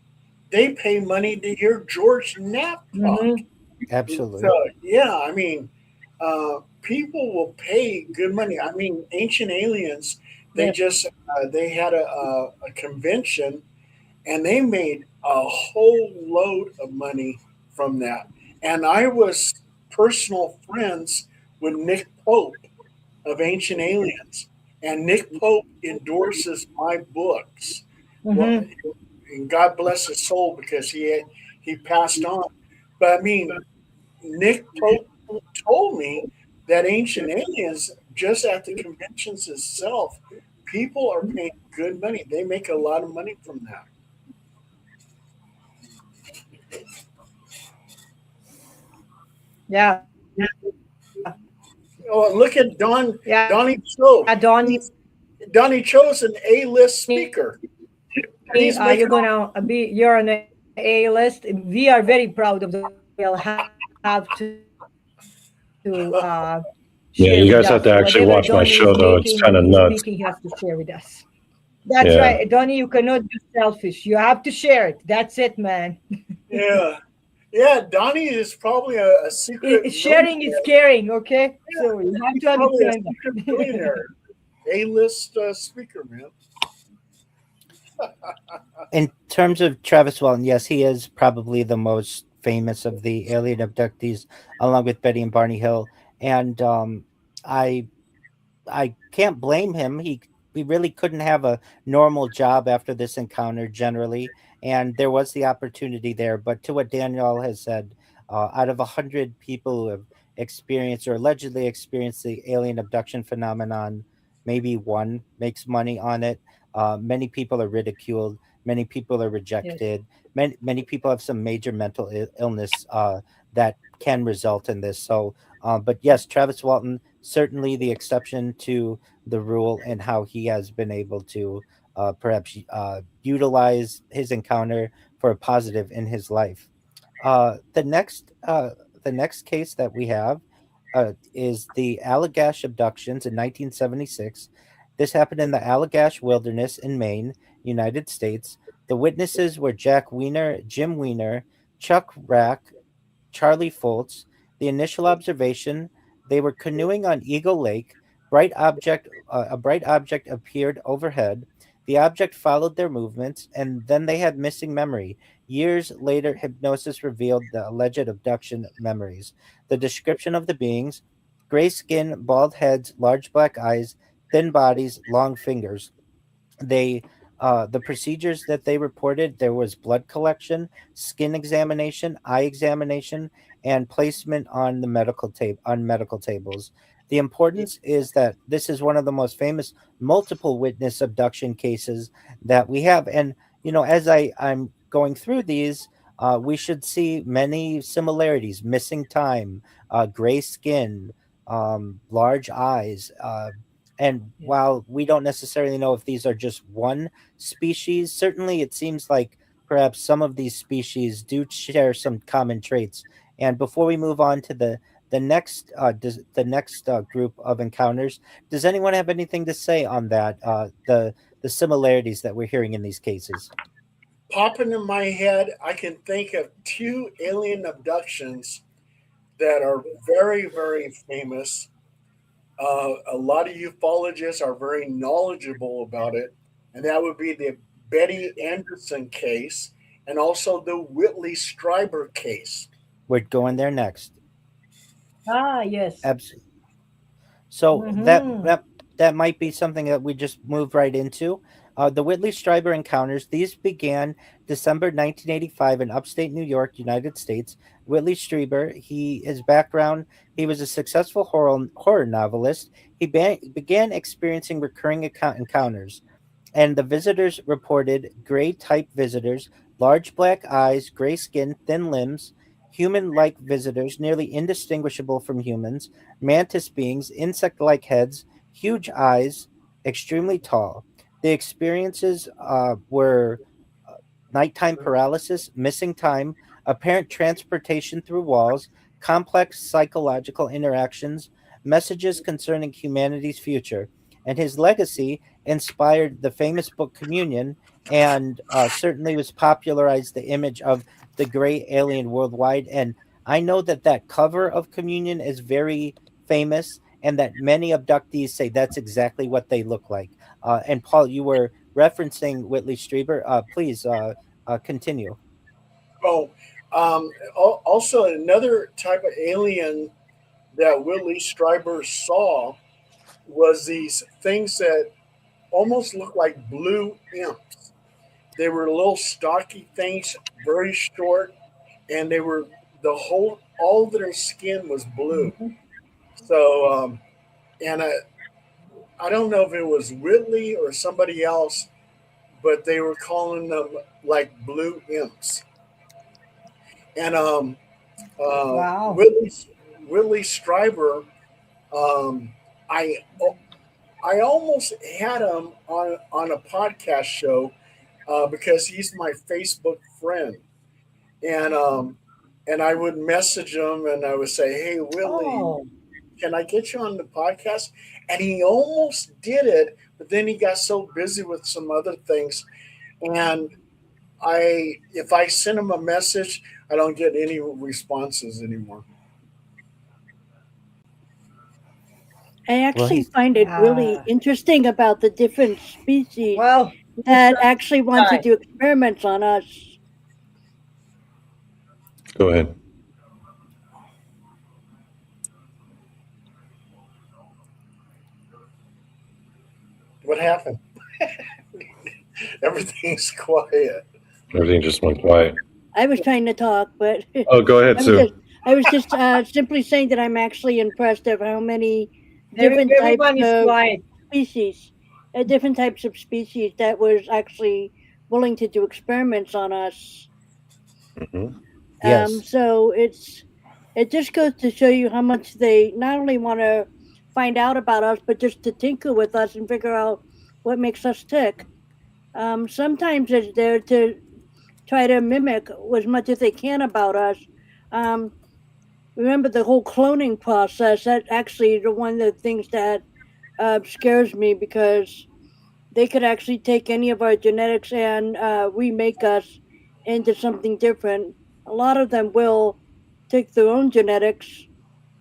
they pay money to hear George Knapp talk. Mm-hmm. So absolutely. yeah, I mean, people will pay good money. I mean, Ancient Aliens. They Yes. just they had a convention and they made a whole load of money from that. And I was personal friends with Nick Pope of Ancient Aliens, and Nick Pope endorses my books. Well, Mm-hmm. and God bless his soul because he passed on. But I mean, Nick Pope told me that Ancient Aliens, just at the conventions itself, people are paying good money. They make a lot of money from that. Yeah. Oh, look at Yeah. Donnie Donnie, Cho. Donnie Cho's an A-list speaker. He's you're making all. gonna be you're on the A list. We are very proud of the work. We'll have to Yeah, share you with guys have us to actually whatever watch my Donnie show is though. It's making kind when of he's nuts. speaking. He has to share with us. That's Yeah. right, Donnie. You cannot be selfish. You have to share it. That's it, man. Yeah, yeah. Donnie is probably a secret Sharing is millionaire. caring. Okay, Yeah, so you have he's to probably a understand secret that. billionaire. A-list speaker, man. In terms of Travis Walton, yes, he is probably the most famous of the alien abductees, along with Betty and Barney Hill. And I I can't blame him. He really couldn't have a normal job after this encounter generally, and there was the opportunity there. But to what Danielle has said, out of 100 people who have experienced or allegedly experienced the alien abduction phenomenon, maybe one makes money on it. Many people are ridiculed. Many people are Yes. rejected. Many people have some major mental illness that can result in this. So, but yes, Travis Walton certainly the exception to the rule and how he has been able to perhaps utilize his encounter for a positive in his life. The next case that we have is the Allagash abductions in 1976. This happened in the Allagash Wilderness in Maine, United States. The witnesses were Jack Weiner, Jim Weiner, Chuck Rack, Charlie Foltz. The initial observation: they were canoeing on Eagle Lake. A bright object appeared overhead. The object followed their movements, and then they had missing memory. Years later, hypnosis revealed the alleged abduction memories. The description of the beings: gray skin, bald heads, large black eyes, thin bodies, long fingers. They the procedures that they reported: there was blood collection, skin examination, eye examination, and placement on the medical tables. The importance is that this is one of the most famous multiple witness abduction cases that we have. And as I'm going through these, we should see many similarities: missing time, gray skin, large eyes, and Yes. while we don't necessarily know if these are just one species, certainly it seems like perhaps some of these species do share some common traits. And before we move on to the next group of encounters, does anyone have anything to say on that? The similarities that we're hearing in these cases. Popping in my head, I can think of two alien abductions that are very, very famous. A lot of ufologists are very knowledgeable about it, and that would be the Betty Anderson case and also the Whitley Strieber case. We're going there next. Ah, yes. So Mm-hmm. that might be something that we just move right into. The Whitley Strieber encounters, these began December 1985 in upstate New York, United States. Whitley Strieber, his background, he was a successful horror novelist. He began experiencing recurring encounters, and the visitors reported gray type visitors, large black eyes, gray skin, thin limbs, human like visitors, nearly indistinguishable from humans, mantis beings, insect like heads, huge eyes, extremely tall. The experiences were nighttime paralysis, missing time, apparent transportation through walls, complex psychological interactions, messages concerning humanity's future. And his legacy inspired the famous book Communion, and certainly was popularized the image of the gray alien worldwide. And I know that that cover of Communion is very famous, and that many abductees say that's exactly what they look like. And Paul, you were referencing Whitley Strieber. Please continue. Oh, also another type of alien that Willie Stryber saw was these things that almost looked like blue imps. They were little stocky things, very short, and they were all of their skin was blue. Mhm. So, and I don't know if it was Whitley or somebody else, but they were calling them like blue imps. And Wow. Willie Stryber, um, I I almost had him on a podcast show because he's my Facebook friend, and I would message him and I would say, "Hey Willie, Oh, can I get you on the podcast?" And he almost did it, but then he got so busy with some other things, and if I send him a message, I don't get any responses anymore. I Well, actually he's find it really yeah. interesting about the different species Well, it's that actually want to time. do experiments on us. Go ahead. What happened? Everything's quiet. Everything just went quiet. I was trying to talk, but Oh, go ahead, I was just Sue. I was just simply saying that I'm actually impressed of how many different types Everyone is of quiet. species, different types of species that was actually willing to do experiments on us. Hmm. yes. So it just goes to show you how much they not only want to find out about us, but just to tinker with us and figure out what makes us tick. Sometimes it's there to try to mimic as much as they can about us. Um, Remember the whole cloning process? That actually is one of the things that scares me because they could actually take any of our genetics and remake us into something different. A lot of them will take their own genetics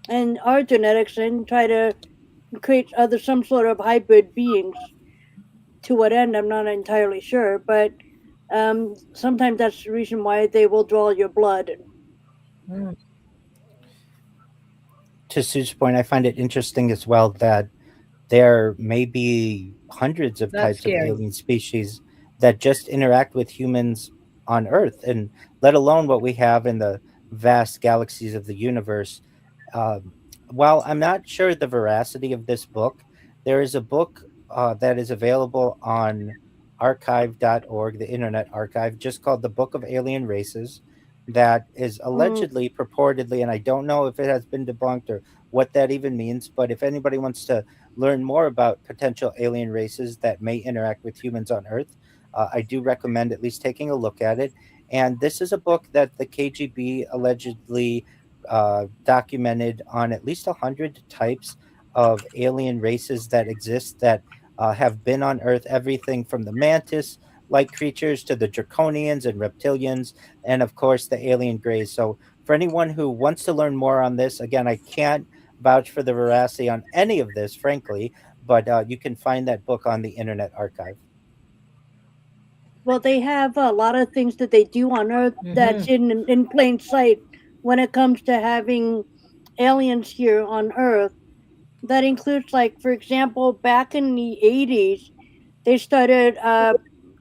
and our genetics and try to create other some sort of hybrid beings. To what end, I'm not entirely sure, but sometimes that's the reason why they will draw your blood. Mm, To Sue's point, I find it interesting as well that there may be hundreds of that's types of scary. alien species that just interact with humans on Earth, and let alone what we have in the vast galaxies of the universe. Um, while I'm not sure the veracity of this book, there is a book that is available on archive.org, the Internet Archive, just called The Book of Alien Races, that is Mm, allegedly, purportedly, and I don't know if it has been debunked or what that even means, but if anybody wants to learn more about potential alien races that may interact with humans on Earth, I do recommend at least taking a look at it. And this is a book that the KGB allegedly documented on at least 100 types of alien races that exist that have been on Earth, everything from the mantis like creatures to the draconians and reptilians, and of course the alien greys. So, for anyone who wants to learn more on this, again, I can't vouch for the veracity on any of this, frankly, but you can find that book on the Internet Archive. well, they have a lot of things that they do on Earth Hmm. that's in plain sight when it comes to having aliens here on Earth. That includes, like, for example, back in the 80s, they started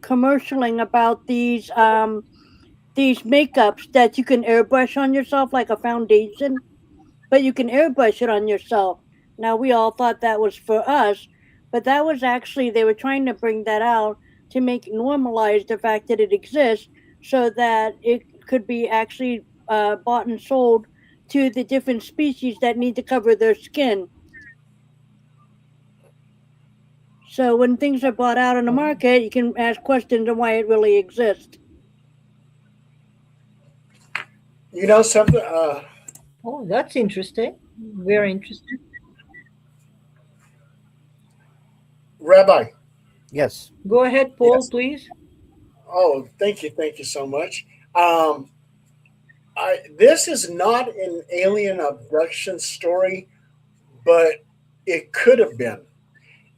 commercialing about these makeups that you can airbrush on yourself like a foundation, but you can airbrush it on yourself. Now we all thought that was for us, but that was actually they were trying to bring that out to make normalize the fact that it exists, so that it could be actually bought and sold to the different species that need to cover their skin. So when things are brought out on the Oh, market, you can ask questions on why it really exists. You know something, oh, that's interesting. Very interesting. Rabbi? Yes. Go ahead, Paul, Yes. please. Oh, thank you so much. Um, this is not an alien abduction story, but it could have been,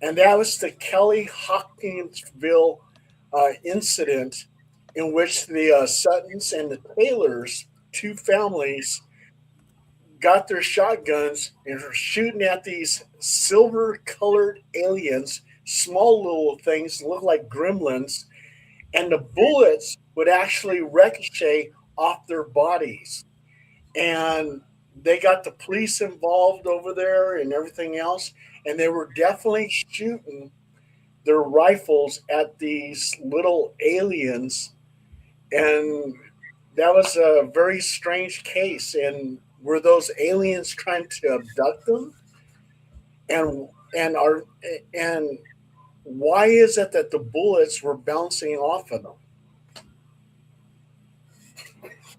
and that was the Kelly Hopkinsville incident, in which the Suttons and the Taylors, two families, got their shotguns and were shooting at these silver-colored aliens, small little things look like gremlins, and the bullets would actually ricochet off their bodies. And they got the police involved over there and everything else, and they were definitely shooting their rifles at these little aliens. And that was a very strange case. And were those aliens trying to abduct them? And why is it that the bullets were bouncing off of them?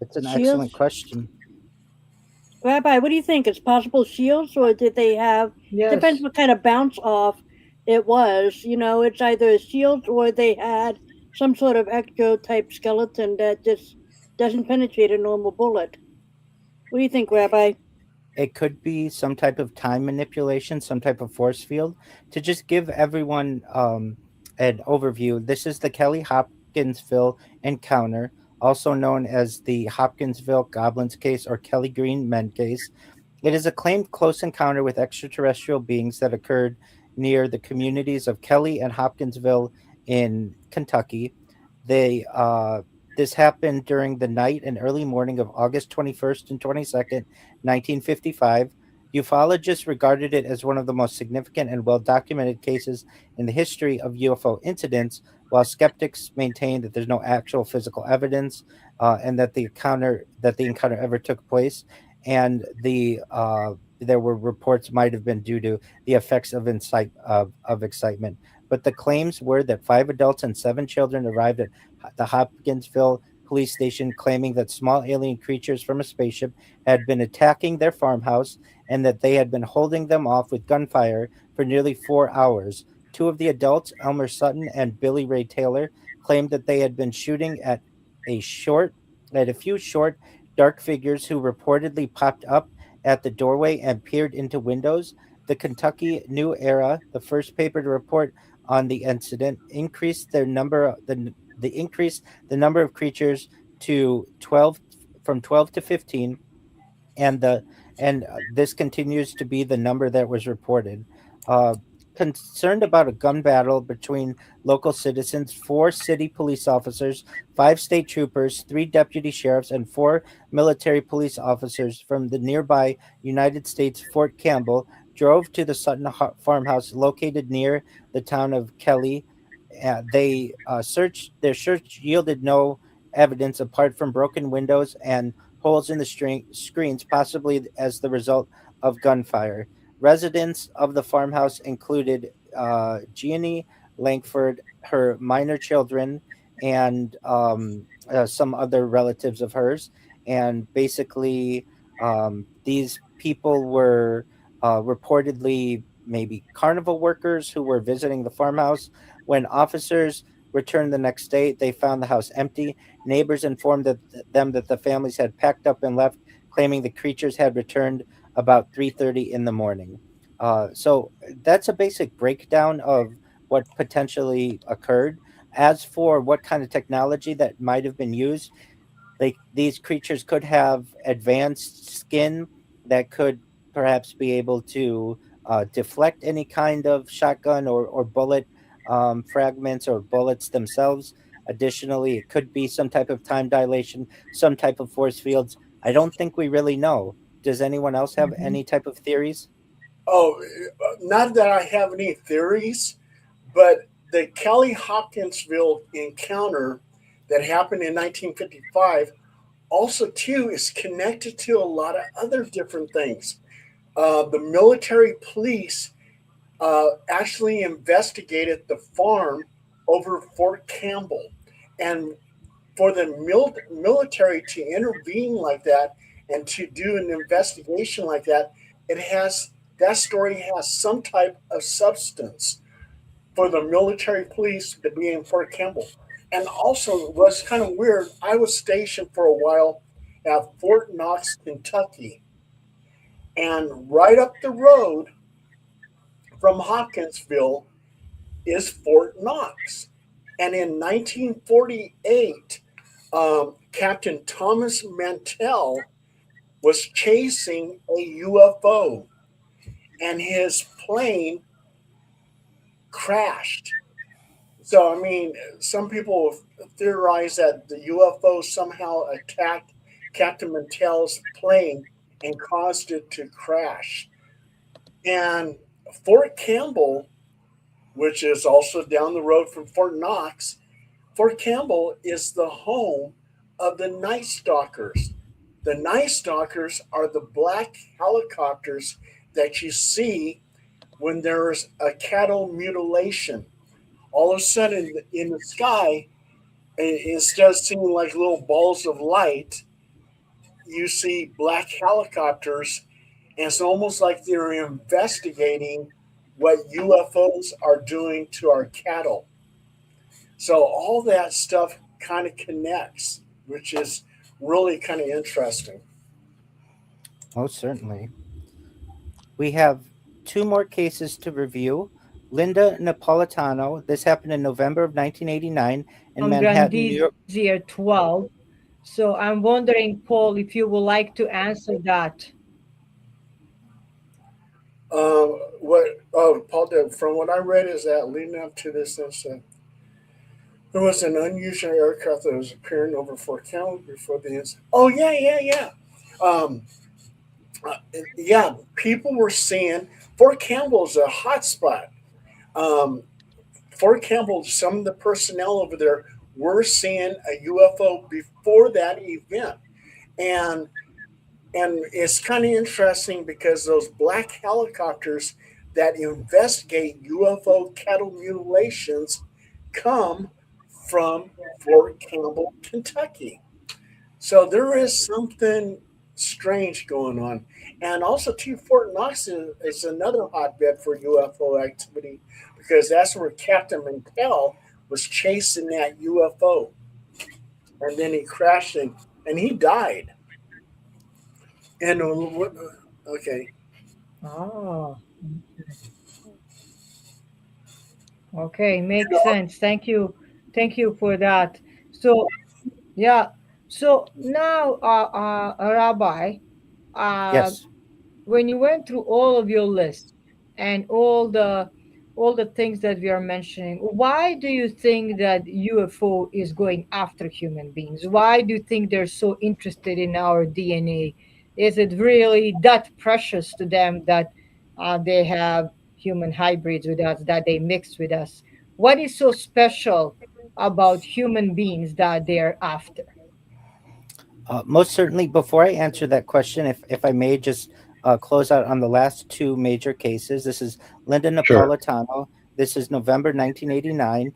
It's an excellent Shields, question. Rabbi, what do you think? It's possible shields, or did they have? Depends Yes. what kind of bounce off it was. You know, it's either a shield or they had some sort of ecto type skeleton that just doesn't penetrate a normal bullet. What do you think, Rabbi? It could be some type of time manipulation, some type of force field. To just give everyone an overview, this is the Kelly Hopkinsville encounter, also known as the Hopkinsville Goblins case or Kelly Green Men case. It is a claimed close encounter with extraterrestrial beings that occurred near the communities of Kelly and Hopkinsville in Kentucky. They This happened during the night and early morning of August 21st and 22nd, 1955. Ufologists regarded it as one of the most significant and well documented cases in the history of UFO incidents, while skeptics maintain that there's no actual physical evidence and that the encounter ever took place, and there were reports might have been due to the effects of excitement. But the claims were that 5 adults and 7 children arrived at the Hopkinsville police station claiming that small alien creatures from a spaceship had been attacking their farmhouse and that they had been holding them off with gunfire for nearly 4 hours. Two of the adults, Elmer Sutton and Billy Ray Taylor, claimed that they had been shooting a short at a few short, dark figures who reportedly popped up at the doorway and peered into windows. The Kentucky New Era, the first paper to report on the incident, increased the number of creatures to 12 from 12 to 15, and this continues to be the number that was reported. Uh, Concerned about a gun battle between local citizens, 4 city police officers, 5 state troopers, 3 deputy sheriffs, and 4 military police officers from the nearby United States Fort Campbell drove to the Sutton farmhouse located near the town of Kelly. Their search yielded no evidence apart from broken windows and holes in the screens, possibly as the result of gunfire. Residents of the farmhouse included Jeannie Langford, her minor children, and some other relatives of hers. And basically, these people were reportedly maybe carnival workers who were visiting the farmhouse. When officers returned the next day, they found the house empty. Neighbors informed them that the families had packed up and left, claiming the creatures had returned about 3:30 in the morning. So that's a basic breakdown of what potentially occurred. As for what kind of technology that might have been used, these creatures could have advanced skin that could perhaps be able to deflect any kind of shotgun or bullet. fragments or bullets themselves. Additionally, it could be some type of time dilation, some type of force fields. I don't think we really know. Does anyone else have Mhm. any type of theories? Oh, not that I have any theories, but the Kelly Hopkinsville encounter that happened in 1955 also too is connected to a lot of other different things. The military police actually investigated the farm over Fort Campbell, and for the military to intervene like that and to do an investigation like that, it has that story has some type of substance for the military police to be in Fort Campbell. And also, what's kind of weird, I was stationed for a while at Fort Knox, Kentucky, and right up the road from Hopkinsville is Fort Knox. And in 1948, Captain Thomas Mantell was chasing a UFO, and his plane crashed. So, I mean, some people theorize that the UFO somehow attacked Captain Mantell's plane and caused it to crash. And Fort Campbell, which is also down the road from Fort Knox, Fort Campbell is the home of the Night Stalkers. The Night Stalkers are the black helicopters that you see when there's a cattle mutilation. All of a sudden in the sky, instead of seeing like little balls of light, you see black helicopters, and it's almost like they're investigating what UFOs are doing to our cattle. So all that stuff kind of connects, which is really kind of interesting. Oh, certainly. We have two more cases to review. Linda Napolitano. This happened in November of 1989 in From Manhattan, New York. Brandisi at 12. So I'm wondering, Paul, if you would like to answer that. What Paul did from what I read is that leading up to this incident, there was an unusual aircraft that was appearing over Fort Campbell before the incident. Oh yeah. Um, uh, yeah, people were seeing Fort Campbell is a hot spot. Um, Fort Campbell, some of the personnel over there were seeing a UFO before that event, and it's kind of interesting because those black helicopters that investigate UFO cattle mutilations come from Fort Campbell, Kentucky. So there is something strange going on. And also, too, Fort Knox is another hotbed for UFO activity because that's where Captain Mantell was chasing that UFO. And then he crashed and he died. And okay. Oh, okay, makes sense. Thank you. Thank you for that. So, yeah. So now, Rabbi, uh, Yes. when you went through all of your lists and all the things that we are mentioning, why do you think that UFO is going after human beings? Why do you think they're so interested in our DNA? Is it really that precious to them that they have human hybrids with us, that they mix with us? What is so special about human beings that they're after? Most certainly, before I answer that question, if I may just close out on the last two major cases. This is Linda Sure. Napolitano. This is November 1989.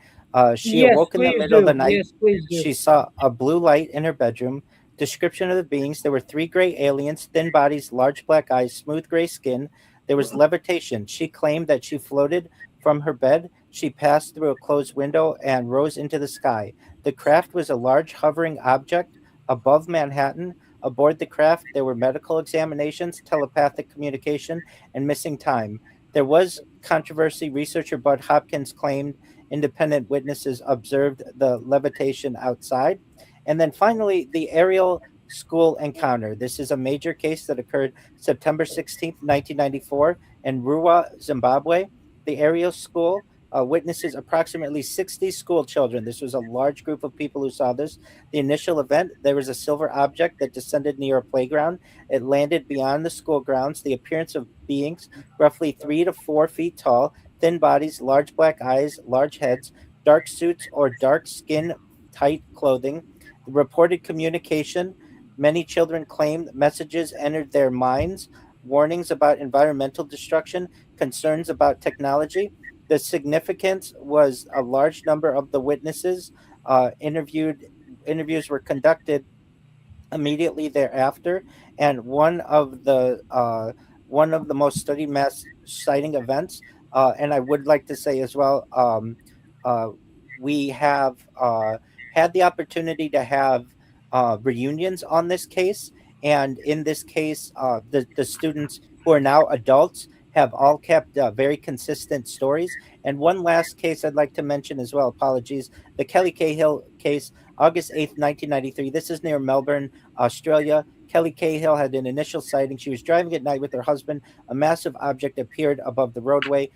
She Yes, awoke in the please middle of the do. night. Yes, please do. She saw a blue light in her bedroom. Description of the beings: there were three gray aliens, thin bodies, large black eyes, smooth gray skin. There was levitation. She claimed that she floated from her bed. She passed through a closed window and rose into the sky. The craft was a large hovering object above Manhattan. Aboard the craft, there were medical examinations, telepathic communication, and missing time. There was controversy. Researcher Bud Hopkins claimed independent witnesses observed the levitation outside. And then finally, the aerial school encounter. This is a major case that occurred September 16th, 1994, in Ruwa, Zimbabwe. The aerial school witnesses approximately 60 school children. This was a large group of people who saw this. The initial event, there was a silver object that descended near a playground. It landed beyond the school grounds. The appearance of beings roughly 3 to 4 feet tall, thin bodies, large black eyes, large heads, dark suits or dark skin tight clothing. The reported communication, many children claimed messages entered their minds, warnings about environmental destruction, concerns about technology. The significance was a large number of the witnesses interviews were conducted immediately thereafter, and one of the most studied mass sighting events. And I would like to say as well, uh, we have had the opportunity to have reunions on this case, and in this case, the students who are now adults have all kept very consistent stories. And one last case I'd like to mention as well. Apologies, the Kelly Cahill case, August 8th, 1993. This is near Melbourne, Australia. Kelly Cahill had an initial sighting. She was driving at night with her husband. A massive object appeared above the roadway.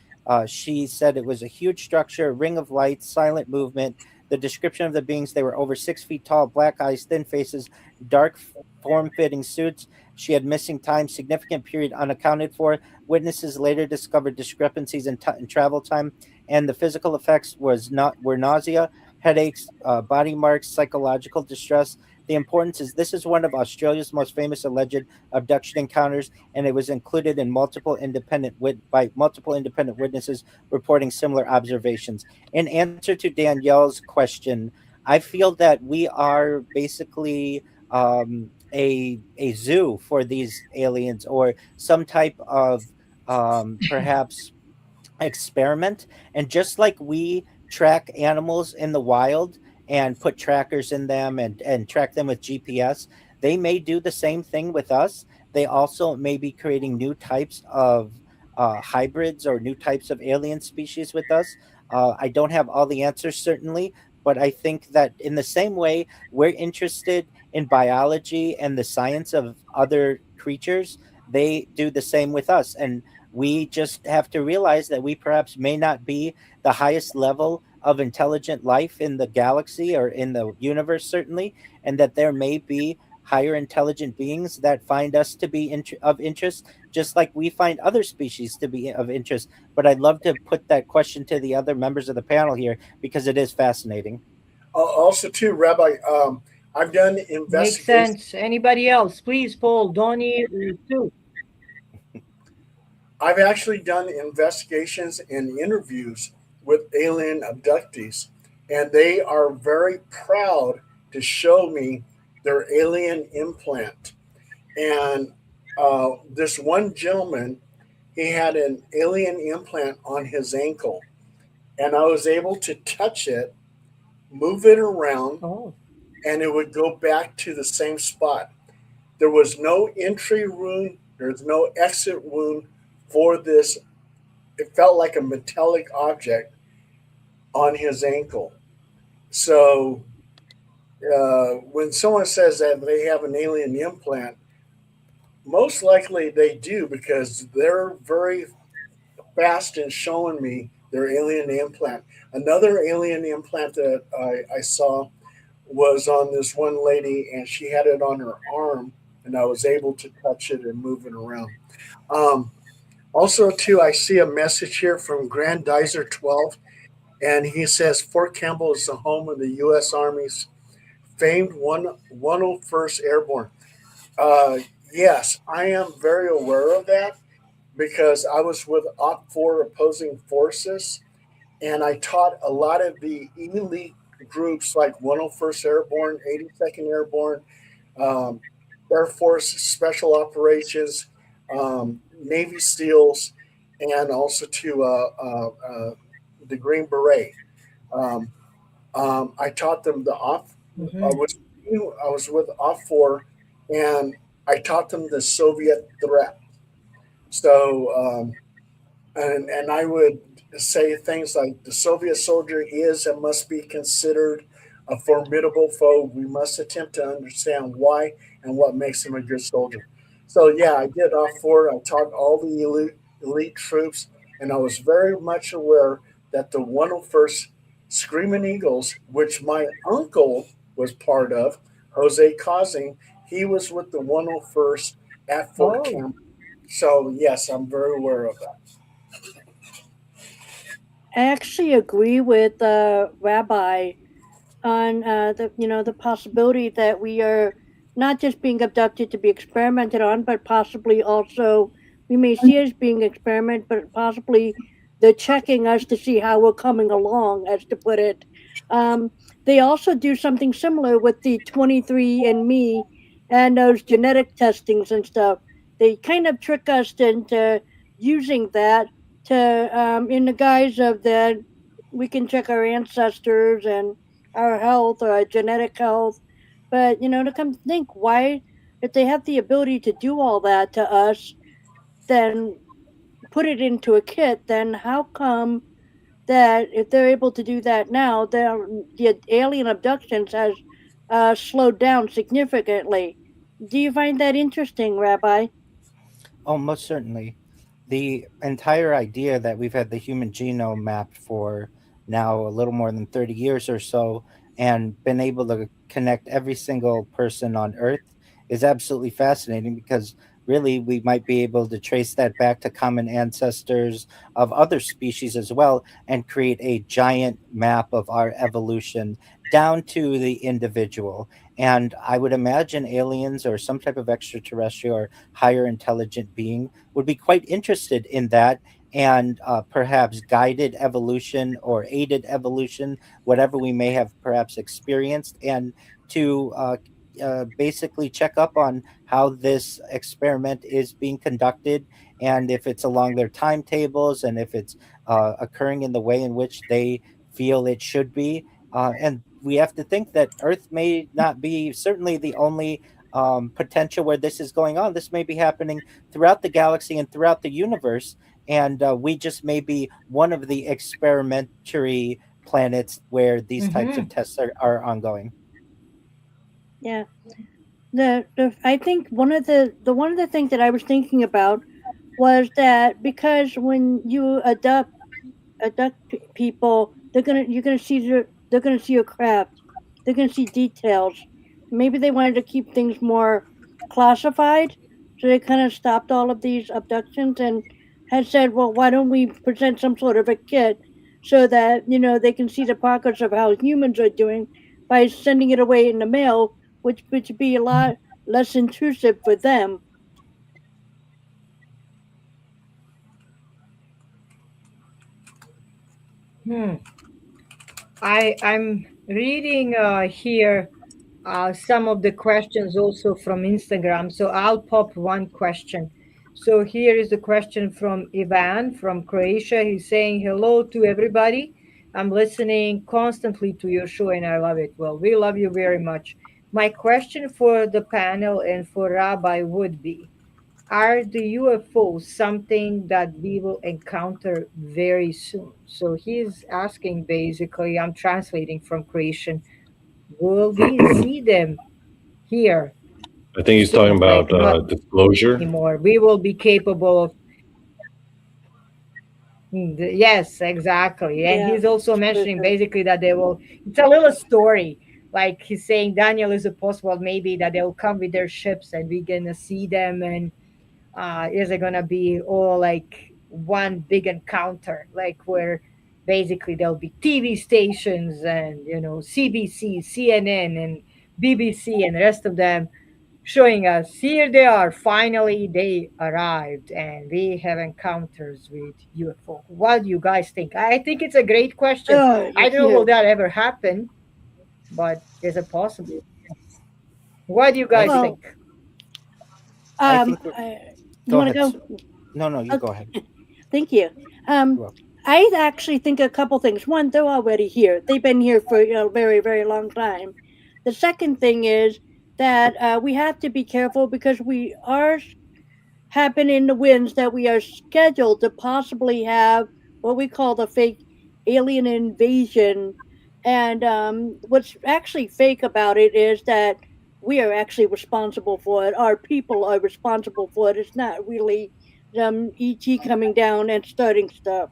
She said it was a huge structure, a ring of lights, silent movement. The description of the beings, they were over 6 feet tall, black eyes, thin faces, dark form-fitting suits. She had missing time, significant period unaccounted for. Witnesses later discovered discrepancies in travel time, and the physical effects were nausea, headaches, body marks, psychological distress. The importance is this is one of Australia's most famous alleged abduction encounters, and it was included in by multiple independent witnesses reporting similar observations. In answer to Danielle's question, I feel that we are basically a zoo for these aliens, or some type of perhaps experiment. And just like we track animals in the wild and put trackers in them and track them with GPS, they may do the same thing with us. They also may be creating new types of hybrids or new types of alien species with us. I don't have all the answers, certainly, but I think that in the same way we're interested in biology and the science of other creatures, they do the same with us. And we just have to realize that we perhaps may not be the highest level of intelligent life in the galaxy or in the universe, certainly, and that there may be higher intelligent beings that find us to be of interest, just like we find other species to be of interest. But I'd love to put that question to the other members of the panel here because it is fascinating. Also, too, Rabbi, I've done Makes investigations. sense. Anybody else? Please, Paul, Donnie, too. I've actually done investigations and interviews with alien abductees, and they are very proud to show me their alien implant. And this one gentleman, he had an alien implant on his ankle, and I was able to touch it, move it around, Oh, and it would go back to the same spot. There was no entry wound, there's no exit wound for this. It felt like a metallic object on his ankle. So when someone says that they have an alien implant, most likely they do because they're very fast in showing me their alien implant. Another alien implant that I saw was on this one lady, and she had it on her arm, and I was able to touch it and move it around. Um, Also, too, I see a message here from Grandizer 12, and he says Fort Campbell is the home of the U.S. Army's famed 101st Airborne. Uh, yes, I am very aware of that because I was with Op 4 opposing forces, and I taught a lot of the elite groups like 101st Airborne, 82nd Airborne, um, Air Force Special Operations, Navy SEALs, and also to the Green Beret. Um, I taught them the off. I mhm. was I was with off four, and I taught them the Soviet threat. So and I would say things like the Soviet soldier is and must be considered a formidable foe. We must attempt to understand why and what makes him a good soldier. So yeah, I did off for. I taught all the elite troops, and I was very much aware that the 101st Screaming Eagles, which my uncle was part of, Jose Causing, he was with the 101st at Fort Oh, Campbell. So yes, I'm very aware of that. I actually agree with Rabbi on the possibility that we are not just being abducted to be experimented on, but possibly also we may see us being experimented, but possibly they're checking us to see how we're coming along, as to put it. Um, they also do something similar with the 23andMe and those genetic testings and stuff. They kind of trick us into using that to in the guise of that we can check our ancestors and our health or our genetic health. But to come to think, why, if they have the ability to do all that to us, then put it into a kit, then how come that if they're able to do that now, the alien abductions has slowed down significantly? Do you find that interesting, Rabbi? Oh, most certainly. The entire idea that we've had the human genome mapped for now a little more than 30 years or so and been able to connect every single person on Earth is absolutely fascinating because really we might be able to trace that back to common ancestors of other species as well and create a giant map of our evolution down to the individual. And I would imagine aliens or some type of extraterrestrial or higher intelligent being would be quite interested in that and perhaps guided evolution or aided evolution, whatever we may have perhaps experienced, and to basically check up on how this experiment is being conducted and if it's along their timetables and if it's occurring in the way in which they feel it should be. And we have to think that Earth may not be certainly the only potential where this is going on. This may be happening throughout the galaxy and throughout the universe, and we just may be one of the experimentary planets where these types of mm-hmm. tests are ongoing. Yeah. The I think one of the things that I was thinking about was that because when you adopt people, they're gonna see your craft. They're gonna see details. Maybe they wanted to keep things more classified, so they kind of stopped all of these abductions and had said, "Well, why don't we present some sort of a kit so that they can see the progress of how humans are doing by sending it away in the mail, which would be a lot less intrusive for them." Hmm. I'm reading here some of the questions also from Instagram. So I'll pop one question. So here is the question from Ivan from Croatia. He's saying, hello to everybody. I'm listening constantly to your show and I love it. Well, we love you very much. My question for the panel and for Rabbi would be, are the UFOs something that we will encounter very soon? So he's asking basically, I'm translating from Croatian, will we see them here I think he's talking soon? about Like not disclosure. anymore. We will be capable of. Yes, exactly. And Yeah, he's also for mentioning sure. basically that they will. It's a little story. Like he's saying, Daniel, is it possible maybe that they'll come with their ships and we're gonna see them, and is it gonna be all like one big encounter, like where basically there'll be TV stations and CBC, CNN, and BBC, and the rest of them showing us here they are. Finally, they arrived, and we have encounters with UFO. What do you guys think? I think it's a great question. Oh, I don't know will yeah. that ever happen, but is it possible? What do you I guys think Well, think? I think we're, you go want to ahead, go? sir. No, you go Okay. ahead. Thank you. Um, You're welcome. I actually think a couple things. One, they're already here. They've been here for a very, very long time. The second thing is that we have to be careful because we are happen in the winds that we are scheduled to possibly have what we call the fake alien invasion. And what's actually fake about it is that we are actually responsible for it. Our people are responsible for it. It's not really ET coming down and starting stuff.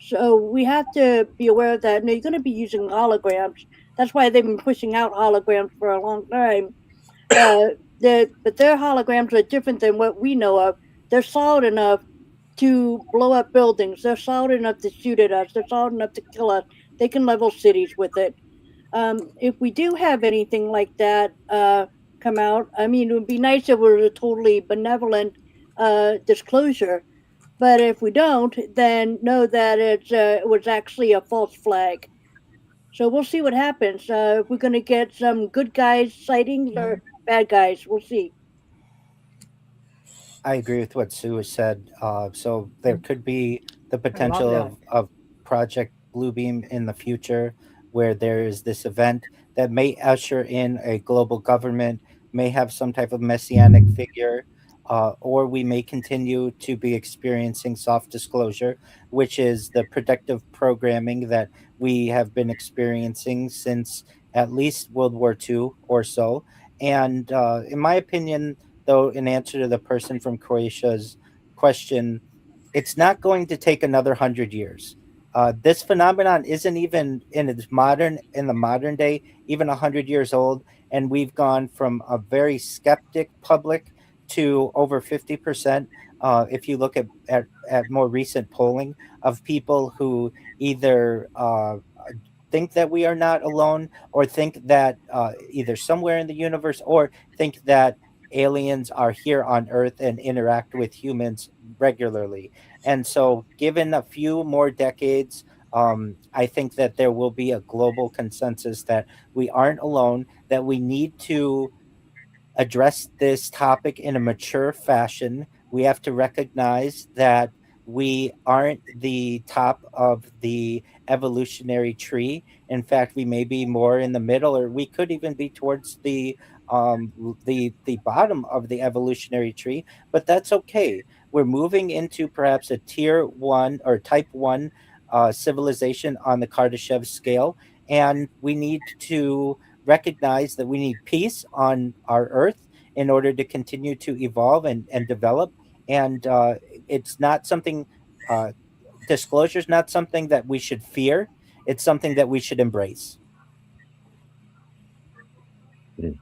So we have to be aware of that. And they're going to be using holograms. That's why they've been pushing out holograms for a long time. But their holograms are different than what we know of. They're solid enough to blow up buildings. They're solid enough to shoot at us. They're solid enough to kill us. They can level cities with it. If we do have anything like that come out, I mean, it would be nice if it was a totally benevolent disclosure. But if we don't, then know that it was actually a false flag. So we'll see what happens. If we're going to get some good guys sightings or bad guys, we'll see. I agree with what Sue has said. So there could be the I love potential that. of Project Bluebeam in the future, where there is this event that may usher in a global government, may have some type of messianic figure, or we may continue to be experiencing soft disclosure, which is the predictive programming that we have been experiencing since at least World War II or so. And in my opinion, though, in answer to the person from Croatia's question, it's not going to take another 100 years. This phenomenon isn't even in the modern day, even 100 years old, and we've gone from a very skeptic public to over 50%. If you look at more recent polling of people who either think that we are not alone, or think that either somewhere in the universe, or think that aliens are here on Earth and interact with humans regularly. And so, given a few more decades, I think that there will be a global consensus that we aren't alone, that we need to address this topic in a mature fashion. We have to recognize that we aren't the top of the evolutionary tree. In fact, we may be more in the middle, or we could even be towards the bottom of the evolutionary tree. But that's okay. We're moving into perhaps a tier one or type one civilization on the Kardashev scale, and we need to recognize that we need peace on our earth in order to continue to evolve and develop. And it's not something, uh, disclosure is not something that we should fear. It's something that we should embrace. Mm.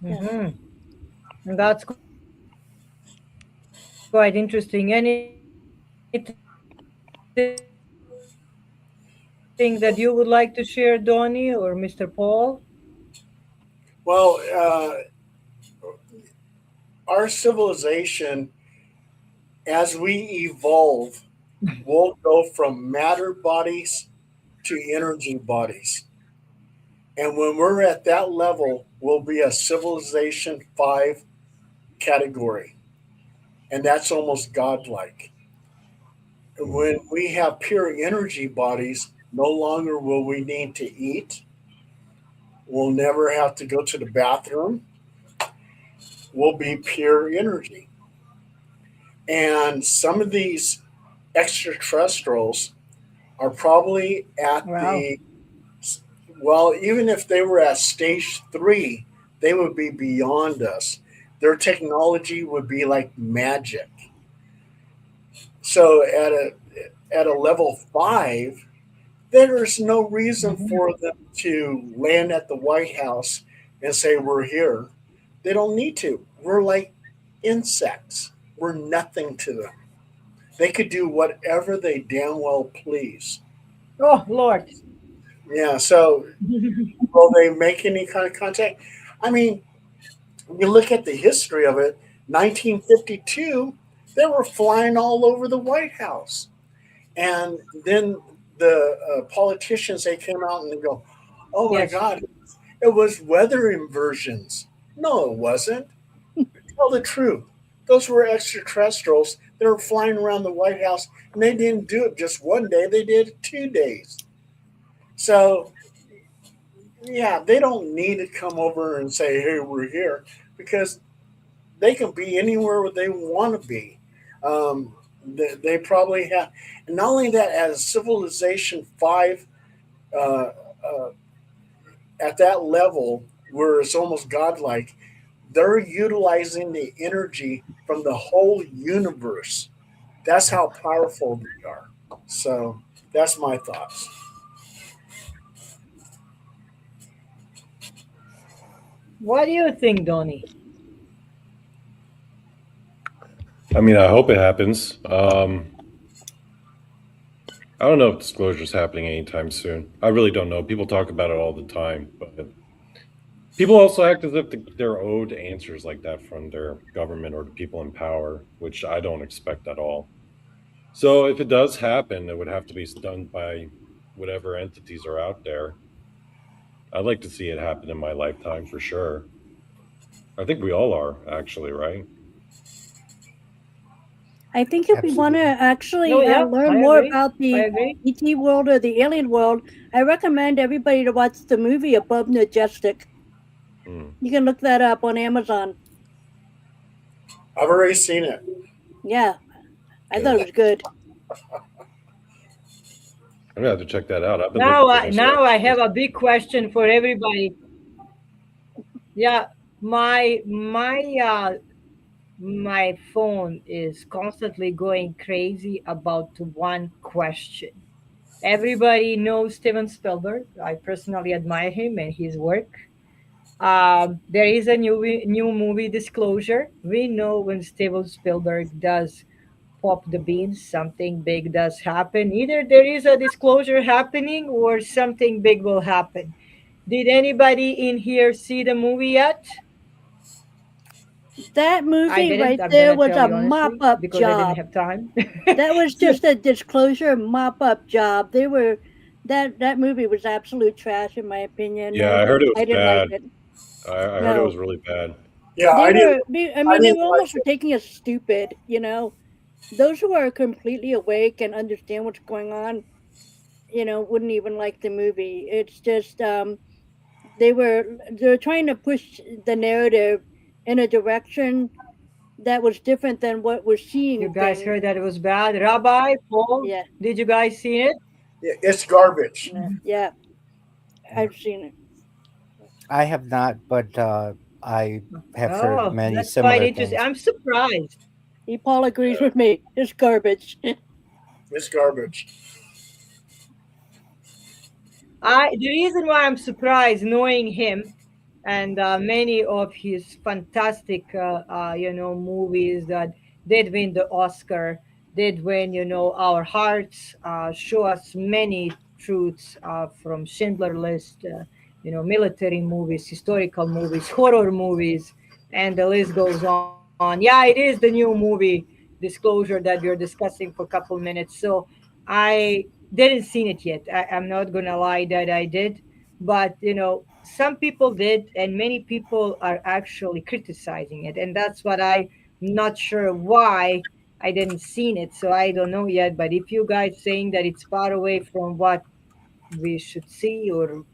Mhm. And that's quite interesting. Anything that you would like to share, Donnie or Mr. Paul? Well, our civilization, as we evolve, will go from matter bodies to energy bodies. And when we're at that level, we'll be a civilization 5 category. And that's almost godlike. When we have pure energy bodies, no longer will we need to eat. We'll never have to go to the bathroom. We'll be pure energy. And some of these extraterrestrials are probably at Wow. well, even if they were at stage 3, they would be beyond us. Their technology would be like magic. So at a level 5, there's no reason Mhm. for them to land at the White House and say we're here. They don't need to. We're like insects. We're nothing to them. They could do whatever they damn well please. Oh, Lord. Yeah, so will they make any kind of contact? I mean, when you look at the history of it, 1952, they were flying all over the White House. And then the politicians, they came out and they go, oh my Yes. God, it was weather inversions. No, it wasn't. Tell the truth. Those were extraterrestrials. They were flying around the White House, and they didn't do it just one day, they did it 2 days. So, yeah, they don't need to come over and say, hey, we're here, because they can be anywhere they want to be. They probably have, and not only that, as Civilization 5, uh, uh, at that level where it's almost godlike, they're utilizing the energy from the whole universe. That's how powerful they are. So that's my thoughts. What do you think, Donnie? I mean, I hope it happens. I don't know if disclosure is happening anytime soon. I really don't know. People talk about it all the time, but people also act as if they're owed answers like that from their government or the people in power, which I don't expect at all. So if it does happen, it would have to be done by whatever entities are out there. I'd like to see it happen in my lifetime for sure. I think we all are, actually, right? I think if we want to Absolutely. No, actually yeah, learn I more agree. about I the agree. ET world or the alien world, I recommend everybody to watch the movie Above Majestic. Hmm. You can look that up on Amazon. I've already seen it. Yeah, I thought Good. it was good. I'm gonna have to check that out. I've been looking Now, for this now I actually. have a big question for everybody. Yeah, my phone is constantly going crazy about one question. Everybody knows Steven Spielberg. I personally admire him and his work. There is a new movie disclosure. We know when Steven Spielberg does pop the beans, something big does happen. Either there is a disclosure happening or something big will happen. Did anybody in here see the movie yet? That I movie didn't. right I'm there gonna was tell a you mop honestly up because I didn't job. have time. That was So, just a disclosure mop up job. They were that movie was absolute trash in my opinion. Yeah, I heard it I was didn't like bad. it. I heard it was No, really bad. Yeah, they I didn't. were. I I mean, they didn't were like almost it. taking us stupid. Those who are completely awake and understand what's going on, wouldn't even like the movie. It's just they were trying to push the narrative in a direction that was different than what we're you seeing guys things. heard that it was bad. Rabbi, Paul, Yeah, did you guys see it? It's garbage. yeah, I've seen it. I have not, but I have heard Oh, many that's quite similar interesting. things. I'm surprised. Paul agrees with me. It's garbage. It's garbage. The reason why I'm surprised, knowing him and many of his fantastic, movies that did win the Oscar, did win, our hearts, show us many truths from Schindler List, military movies, historical movies, horror movies, and the list goes on. Yeah, it is the new movie disclosure that we're discussing for a couple minutes. So I didn't seen it yet. I'm not gonna lie that I did, but some people did, and many people are actually criticizing it, and that's what I'm not sure why I didn't seen it. So I don't know yet. But if you guys saying that it's far away from what we should see or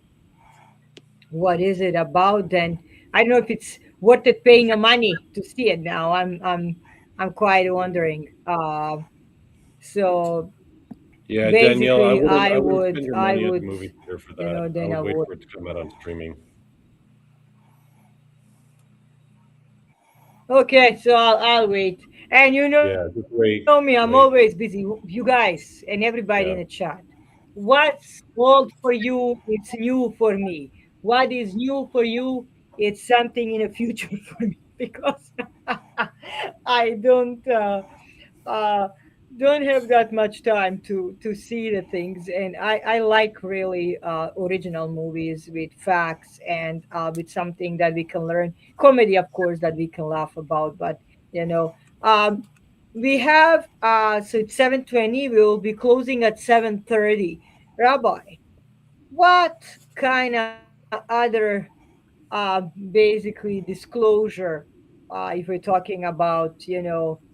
what is it about, then I don't know if it's worth it paying a money to see it now. I'm quite wondering. So Yeah, Danielle, basically, I wouldn't spend your I money at the would, movie theater for that. I then would wait avoid. for it to come out on streaming. Okay, so I'll wait. And you know me, Yeah, I'm just wait, always busy. wait. You guys and everybody in the chat. What's old for you, it's new for me. What is new for you, it's something in the future for me because I uh, don't have that much time to see the things, and I like really original movies with facts and with something that we can learn, comedy of course that we can laugh about, but you know um, we have so it's 7:20. We will be closing at 7:30. Rabbi, what kind of other basically disclosure, if we're talking about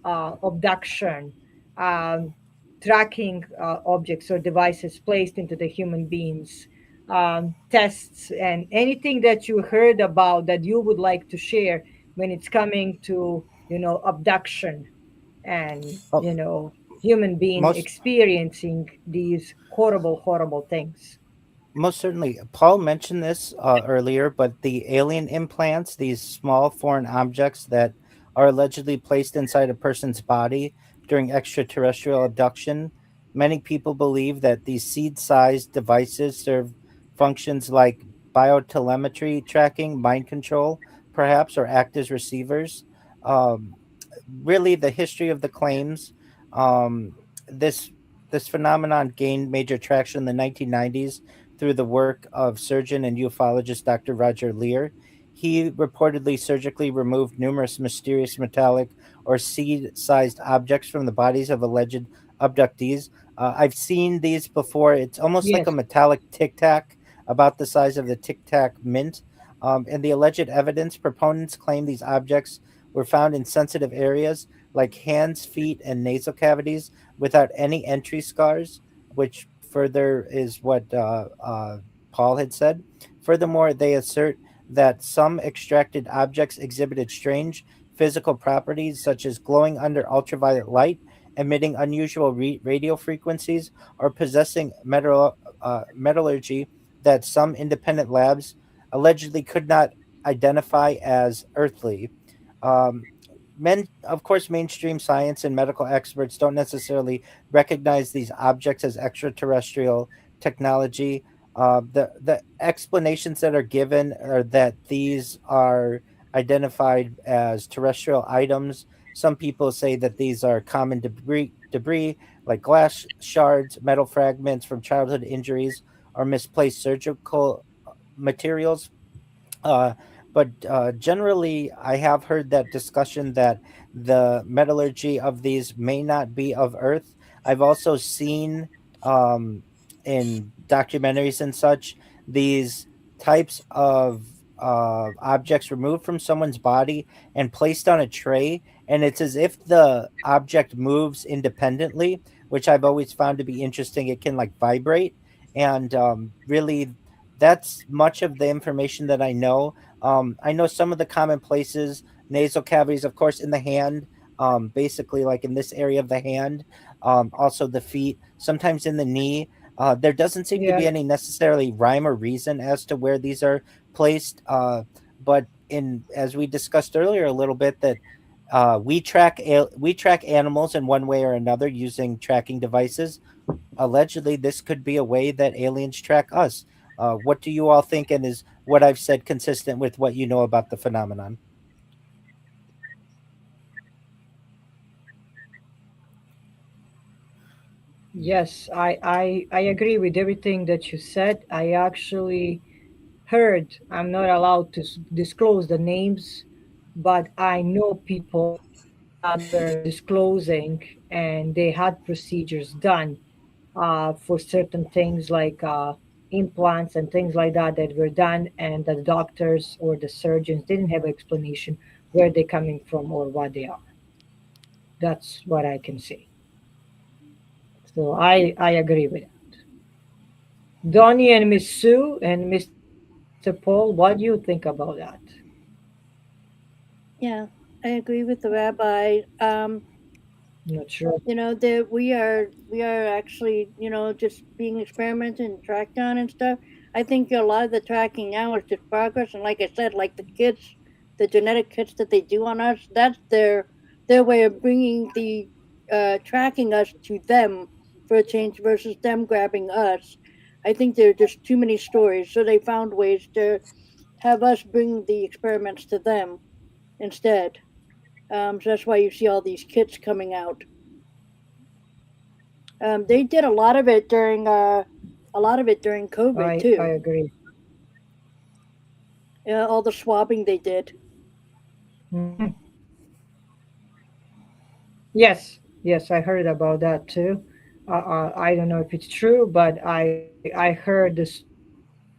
abduction, um, tracking objects or devices placed into the human beings, tests, and anything that you heard about that you would like to share when it's coming to abduction and Well, human being most experiencing these horrible things. Most certainly. Paul mentioned this earlier, but the alien implants, these small foreign objects that are allegedly placed inside a person's body during extraterrestrial abduction, many people believe that these seed sized devices serve functions like biotelemetry tracking, mind control, perhaps, or act as receivers. Um, Really, the history of the claims, um, this this phenomenon gained major traction in the 1990s through the work of surgeon and ufologist Dr. Roger Lear. He reportedly surgically removed numerous mysterious metallic or seed sized objects from the bodies of alleged abductees. I've seen these before. It's almost like a Yes. metallic tic tac, about the size of the tic tac mint. And the alleged evidence, proponents claim these objects were found in sensitive areas like hands, feet, and nasal cavities without any entry scars, which further is what Paul had said. Furthermore, they assert that some extracted objects exhibited strange physical properties, such as glowing under ultraviolet light, emitting unusual radio frequencies, or possessing metallurgy that some independent labs allegedly could not identify as earthly. Um, of course, mainstream science and medical experts don't necessarily recognize these objects as extraterrestrial technology. The explanations that are given are that these are identified as terrestrial items. Some people say that these are common debris like glass shards, metal fragments from childhood injuries, or misplaced surgical materials. uh, but generally, I have heard that discussion that the metallurgy of these may not be of Earth. I've also seen um, in documentaries and such these types of objects removed from someone's body and placed on a tray, and it's as if the object moves independently, which I've always found to be interesting. It can like vibrate, and really that's much of the information that I know. I know some of the common places, nasal cavities, of course, in the hand, basically like in this area of the hand, also the feet, sometimes in the knee. There doesn't seem to be Yes. any necessarily rhyme or reason as to where these are placed. But in as we discussed earlier a little bit, that we track animals in one way or another using tracking devices. Allegedly, this could be a way that aliens track us. What do you all think? And is what I've said consistent with what you know about the phenomenon? Yes, I agree with everything that you said. I actually heard, I'm not allowed to disclose the names, but I know people that were disclosing and they had procedures done for certain things like implants and things like that were done, and the doctors or the surgeons didn't have explanation where they're coming from or what they are. That's what I can say. So I agree with it. Donnie and Miss Sue and Mr. Paul, what do you think about that? Yeah, I agree with the rabbi. Not sure. That we are actually, just being experimented and tracked on and stuff. I think a lot of the tracking now is just progress, and like I said, like the kits, the genetic kits that they do on us, that's their way of bringing the tracking us to them for a change versus them grabbing us. I think there are just too many stories, so they found ways to have us bring the experiments to them instead. So that's why you see all these kits coming out. They did a lot of it during COVID I too. agree. All the swabbing they did. Mhm. Yes, yes, I heard about that too. I don't know if it's true, but I heard the story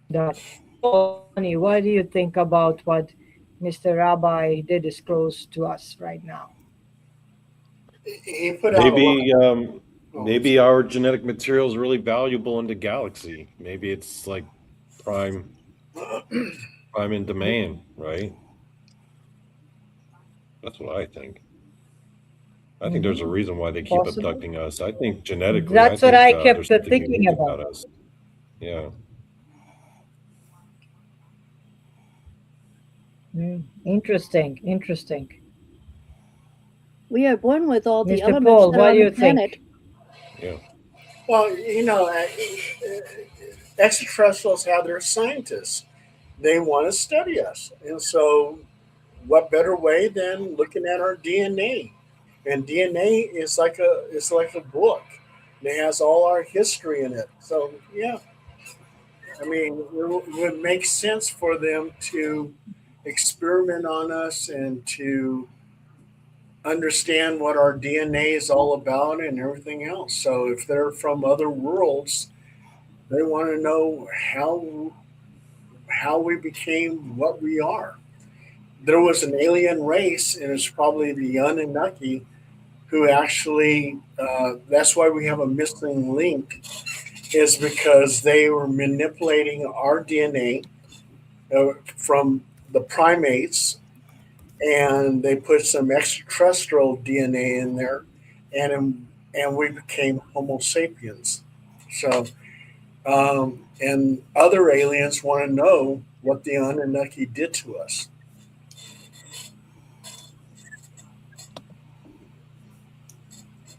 about that. So, Donnie, what do you think about what Mr. Rabbi did disclose to us right now? He put out a lot. Maybe Oh, I'm maybe sorry. our genetic material is really valuable in the galaxy. Maybe it's like prime prime in demand, right? That's what I think. I think there's a Hmm. reason why they keep Possible. abducting us. I think genetically, I That's what think I kept there's something thinking unique about. about us. Yeah. Interesting. Interesting. We are born with all the Mr. elements Paul, that are what do on the you think? planet. Yeah. Well, extraterrestrials have their scientists. They want to study us, and so what better way than looking at our DNA? And DNA is like a book. It has all our history in it. So yeah, I mean, it would make sense for them to experiment on us and to understand what our DNA is all about and everything else. So if they're from other worlds, they want to know how we became what we are. There was an alien race, and it's probably the Anunnaki who actually. That's why we have a missing link, is because they were manipulating our DNA from the primates, and they put some extraterrestrial DNA in there, and we became Homo sapiens. So, and other aliens want to know what the Anunnaki did to us.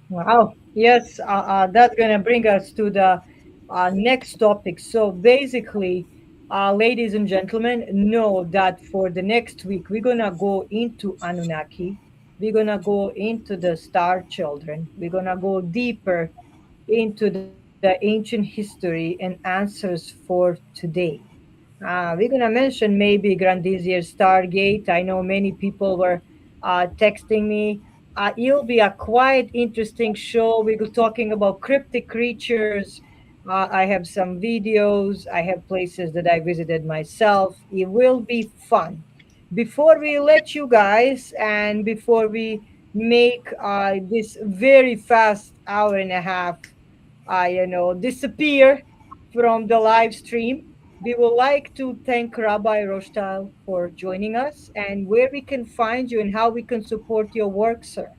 Wow. Yes, that's going to bring us to the next topic. So basically, ladies and gentlemen, know that for the next week, we're going to go into Anunnaki. We're going to go into the star children. We're going to go deeper into the ancient history and answers for today. We're gonna mention maybe Grandizier Stargate. I know many people were texting me. It'll be a quite interesting show. We're talking about cryptic creatures. I have some videos. I have places that I visited myself. It will be fun. Before we let you guys and before we make this very fast hour and a half, disappear from the live stream, we would like to thank Rabbi Rothschild for joining us and where we can find you and how we can support your work, sir.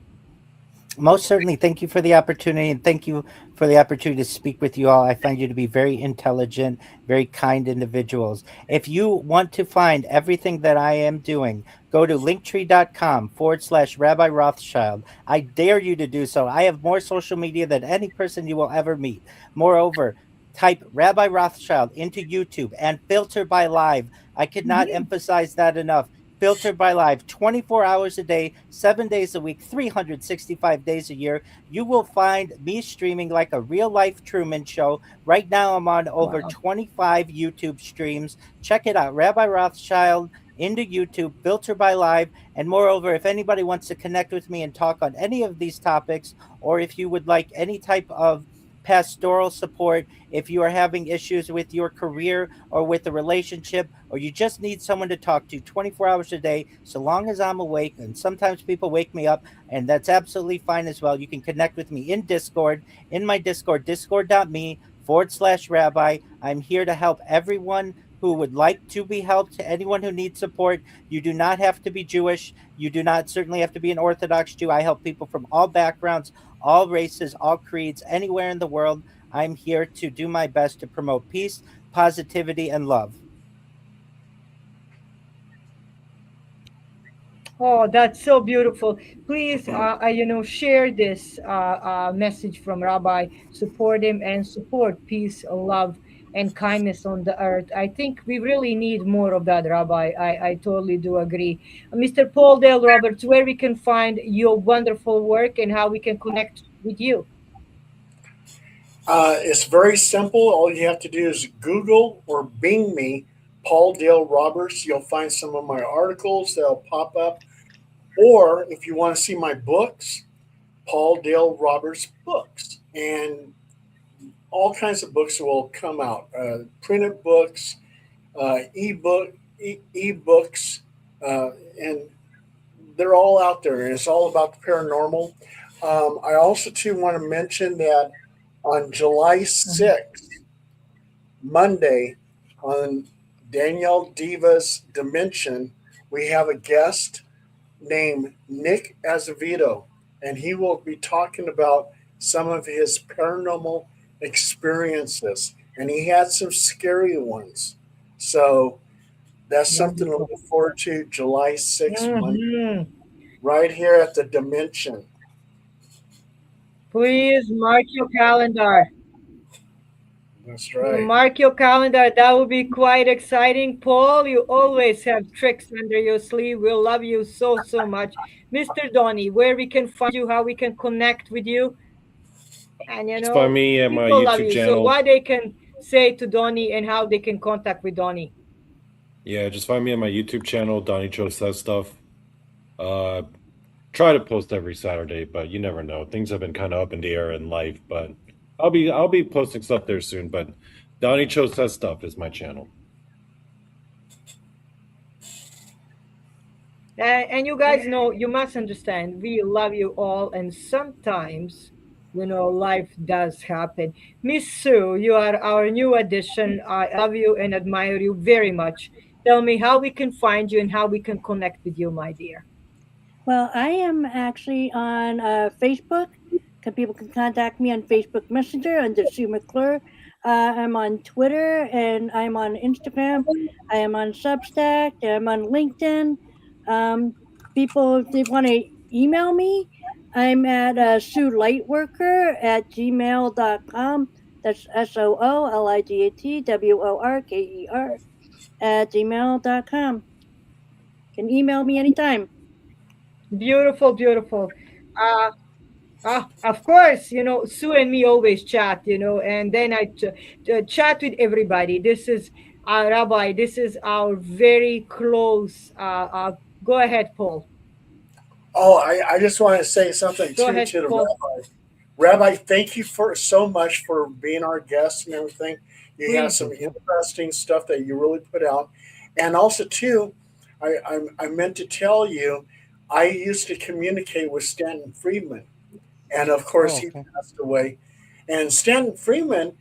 Most certainly. Thank you for the opportunity, and thank you for the opportunity to speak with you all. I find you to be very intelligent, very kind individuals. If you want to find everything that I am doing, go to linktree.com/Rabbi Rothschild. I dare you to do so. I have more social media than any person you will ever meet. Moreover, type Rabbi Rothschild into YouTube and filter by live. I could not Mhm. emphasize that enough. Filtered by Live, 24 hours a day, 7 days a week, 365 days a year. You will find me streaming like a real life Truman Show. Right now, I'm on over Wow. 25 YouTube streams. Check it out, Rabbi Rothschild into YouTube, Filter by Live. And moreover, if anybody wants to connect with me and talk on any of these topics, or if you would like any type of pastoral support, if you are having issues with your career or with a relationship, or you just need someone to talk to 24 hours a day, so long as I'm awake, and sometimes people wake me up, and that's absolutely fine as well. You can connect with me in Discord, in my Discord, discord.me/rabbi. I'm here to help everyone who would like to be helped, to anyone who needs support. You do not have to be Jewish. You do not certainly have to be an Orthodox Jew. I help people from all backgrounds, all races, all creeds, anywhere in the world. I'm here to do my best to promote peace, positivity, and love. Oh, that's so beautiful. Please, share this message from Rabbi. Support him and support peace, love, and kindness on the earth. I think we really need more of that, Rabbi. I totally do agree. Mr. Paul Dale Roberts, where we can find your wonderful work and how we can connect with you. It's very simple. All you have to do is Google or Bing me, Paul Dale Roberts. You'll find some of my articles that'll pop up. Or if you want to see my books, Paul Dale Roberts books. And all kinds of books will come out, printed books, e-books, and they're all out there. And it's all about the paranormal. I also, too, want to mention that on July Mhm. 6th, Monday, on Danielle Diva's Dimension, we have a guest named Nick Azevedo, and he will be talking about some of his paranormal experiences, and he had some scary ones. So That's something to Wonderful. look forward to. July 6th, Monday, Mhm. right here at the Dimension. Please mark your calendar. That's You right. mark your calendar. That will be quite exciting. Paul, you always have tricks under your sleeve. We'll love you so, so much. Mr. Donny, where we can find you, how we can connect with you. And, Just find me at my people love YouTube you. So channel. what they can say to Donny and how they can contact with Donny. Yeah, just find me on my YouTube channel, Donnie Cho Says Stuff. Uh, try to post every Saturday, but you never know. Things have been kind of up in the air in life, but I'll be posting stuff there soon. But Donnie Cho Says Stuff is my channel. And you guys know, you must understand, we love you all. And sometimes, life does happen. Miss Sue, you are our new addition. I love you and admire you very much. Tell me how we can find you and how we can connect with you, my dear. Well, I am actually on Facebook. People can contact me on Facebook Messenger under Sue McClure. I'm on Twitter and I'm on Instagram. I am on Substack. I'm on LinkedIn. People, if they want to email me, I'm at SueLightworker@gmail.com. That's SOOLIGATWORKER @gmail.com. Can email me anytime. Beautiful, beautiful. Uh, of course, Sue and me always chat, and then I chat with everybody. This is Rabbi. This is our very close. Go ahead, Paul. Oh, I just want to say something Go too ahead, to the Paul. rabbi. Rabbi, thank you for so much for being our guest and everything. You have Please. some interesting stuff that you really put out, and also too, I meant to tell you, I used to communicate with Stanton Friedman, and of course Oh, he okay. passed away. And Stanton Friedman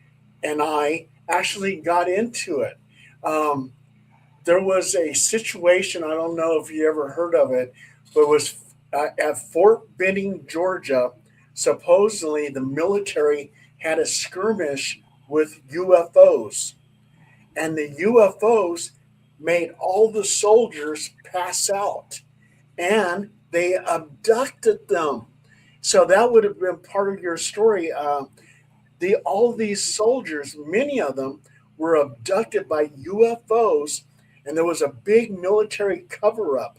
and I actually got into it. Um, there was a situation, I don't know if you ever heard of it, but it was at Fort Benning, Georgia. Supposedly, the military had a skirmish with UFOs, and the UFOs made all the soldiers pass out, and they abducted them. So that would have been part of your story. All these soldiers, many of them, were abducted by UFOs, and there was a big military cover up.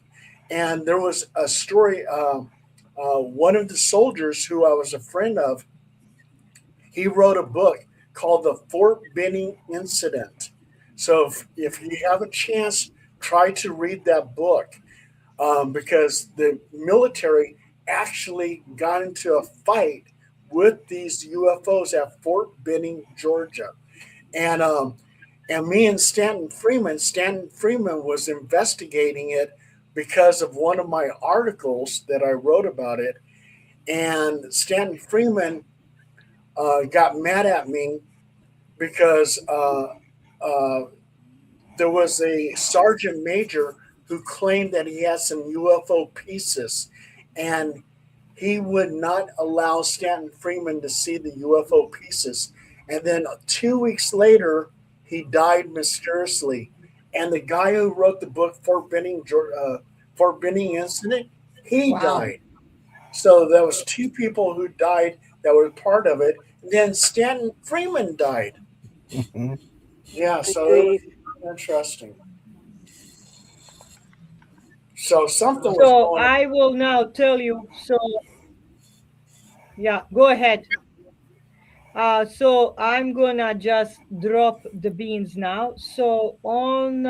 And there was a story. One of the soldiers who I was a friend of, he wrote a book called The Fort Benning Incident. So if you have a chance, try to read that book, because the military actually got into a fight with these UFOs at Fort Benning, Georgia. And me and Stanton Freeman was investigating it because of one of my articles that I wrote about it. And Stanton Freeman got mad at me because uh, there was a sergeant major who claimed that he had some UFO pieces, and he would not allow Stanton Freeman to see the UFO pieces. And then 2 weeks later, he died mysteriously. And the guy who wrote the book Fort Benning Incident, he Wow. died. So there was two people who died that were part of it. And then Stanton Freeman died. Mhm. Yeah, so it was interesting. So something was So going on. I will now tell you. So yeah, go ahead. So I'm gonna just drop the beans now. So on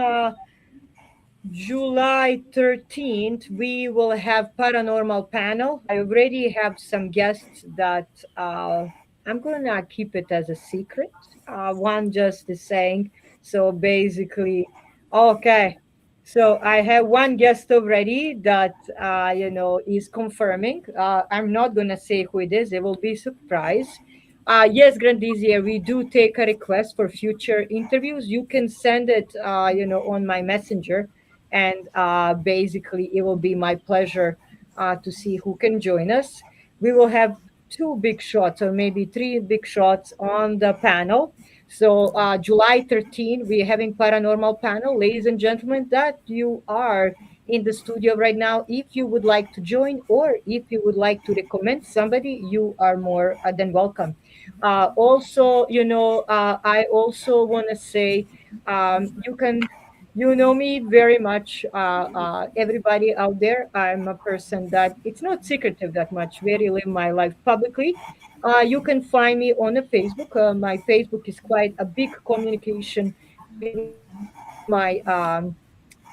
July 13th, we will have paranormal panel. I already have some guests that I'm gonna keep it as a secret. One just is saying. So basically, okay. So I have one guest already that is confirming. I'm not gonna say who it is. It will be a surprise. Yes, Grandizia, we do take a request for future interviews. You can send it, on my messenger, and basically it will be my pleasure to see who can join us. We will have two big shots or maybe three big shots on the panel. So July 13, we're having paranormal panel. Ladies and gentlemen, that you are in the studio right now. If you would like to join or if you would like to recommend somebody, you are more than welcome. Also, I also want to say you can, you know me very much, everybody out there. I'm a person that it's not secretive that much, very live my life publicly. You can find me on the Facebook. My Facebook is quite a big communication with my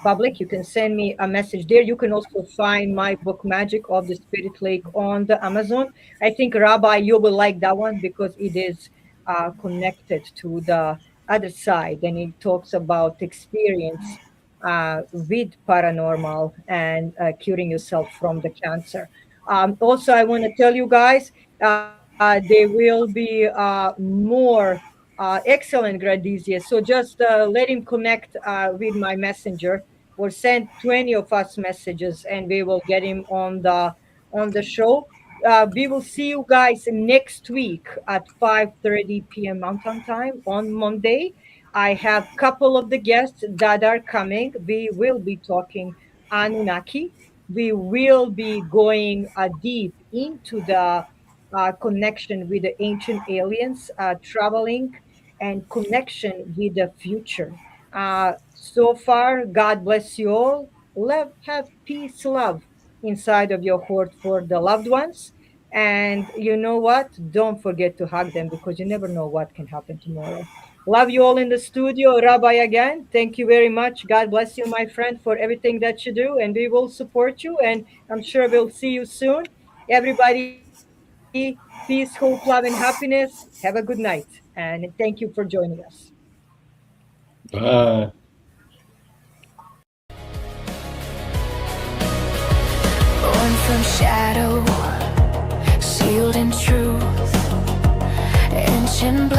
public. You can send me a message there. You can also find my book Magic of the Spirit Lake on the Amazon. I think Rabbi, you will like that one because it is connected to the other side, and it talks about experience with paranormal and curing yourself from the cancer. Also, I want to tell you guys there will be more excellent Gradizia. So just let him connect with my messenger or send 20 of us messages and we will get him on the show. We will see you guys next week at 5:30 p.m. Mountain Time on Monday. I have couple of the guests that are coming. We will be talking Anunnaki. We will be going deep into the connection with the ancient aliens, traveling, and connection with the future. So far, God bless you all. Love, have peace, love inside of your heart for the loved ones. And you know what? Don't forget to hug them because you never know what can happen tomorrow. Love you all in the studio. Rabbi, again, thank you very much. God bless you, my friend, for everything that you do. And we will support you. And I'm sure we'll see you soon. Everybody, peace, hope, love, and happiness. Have a good night. And thank you for joining us. Bye. Born from shadow, sealed in truth, ancient blood.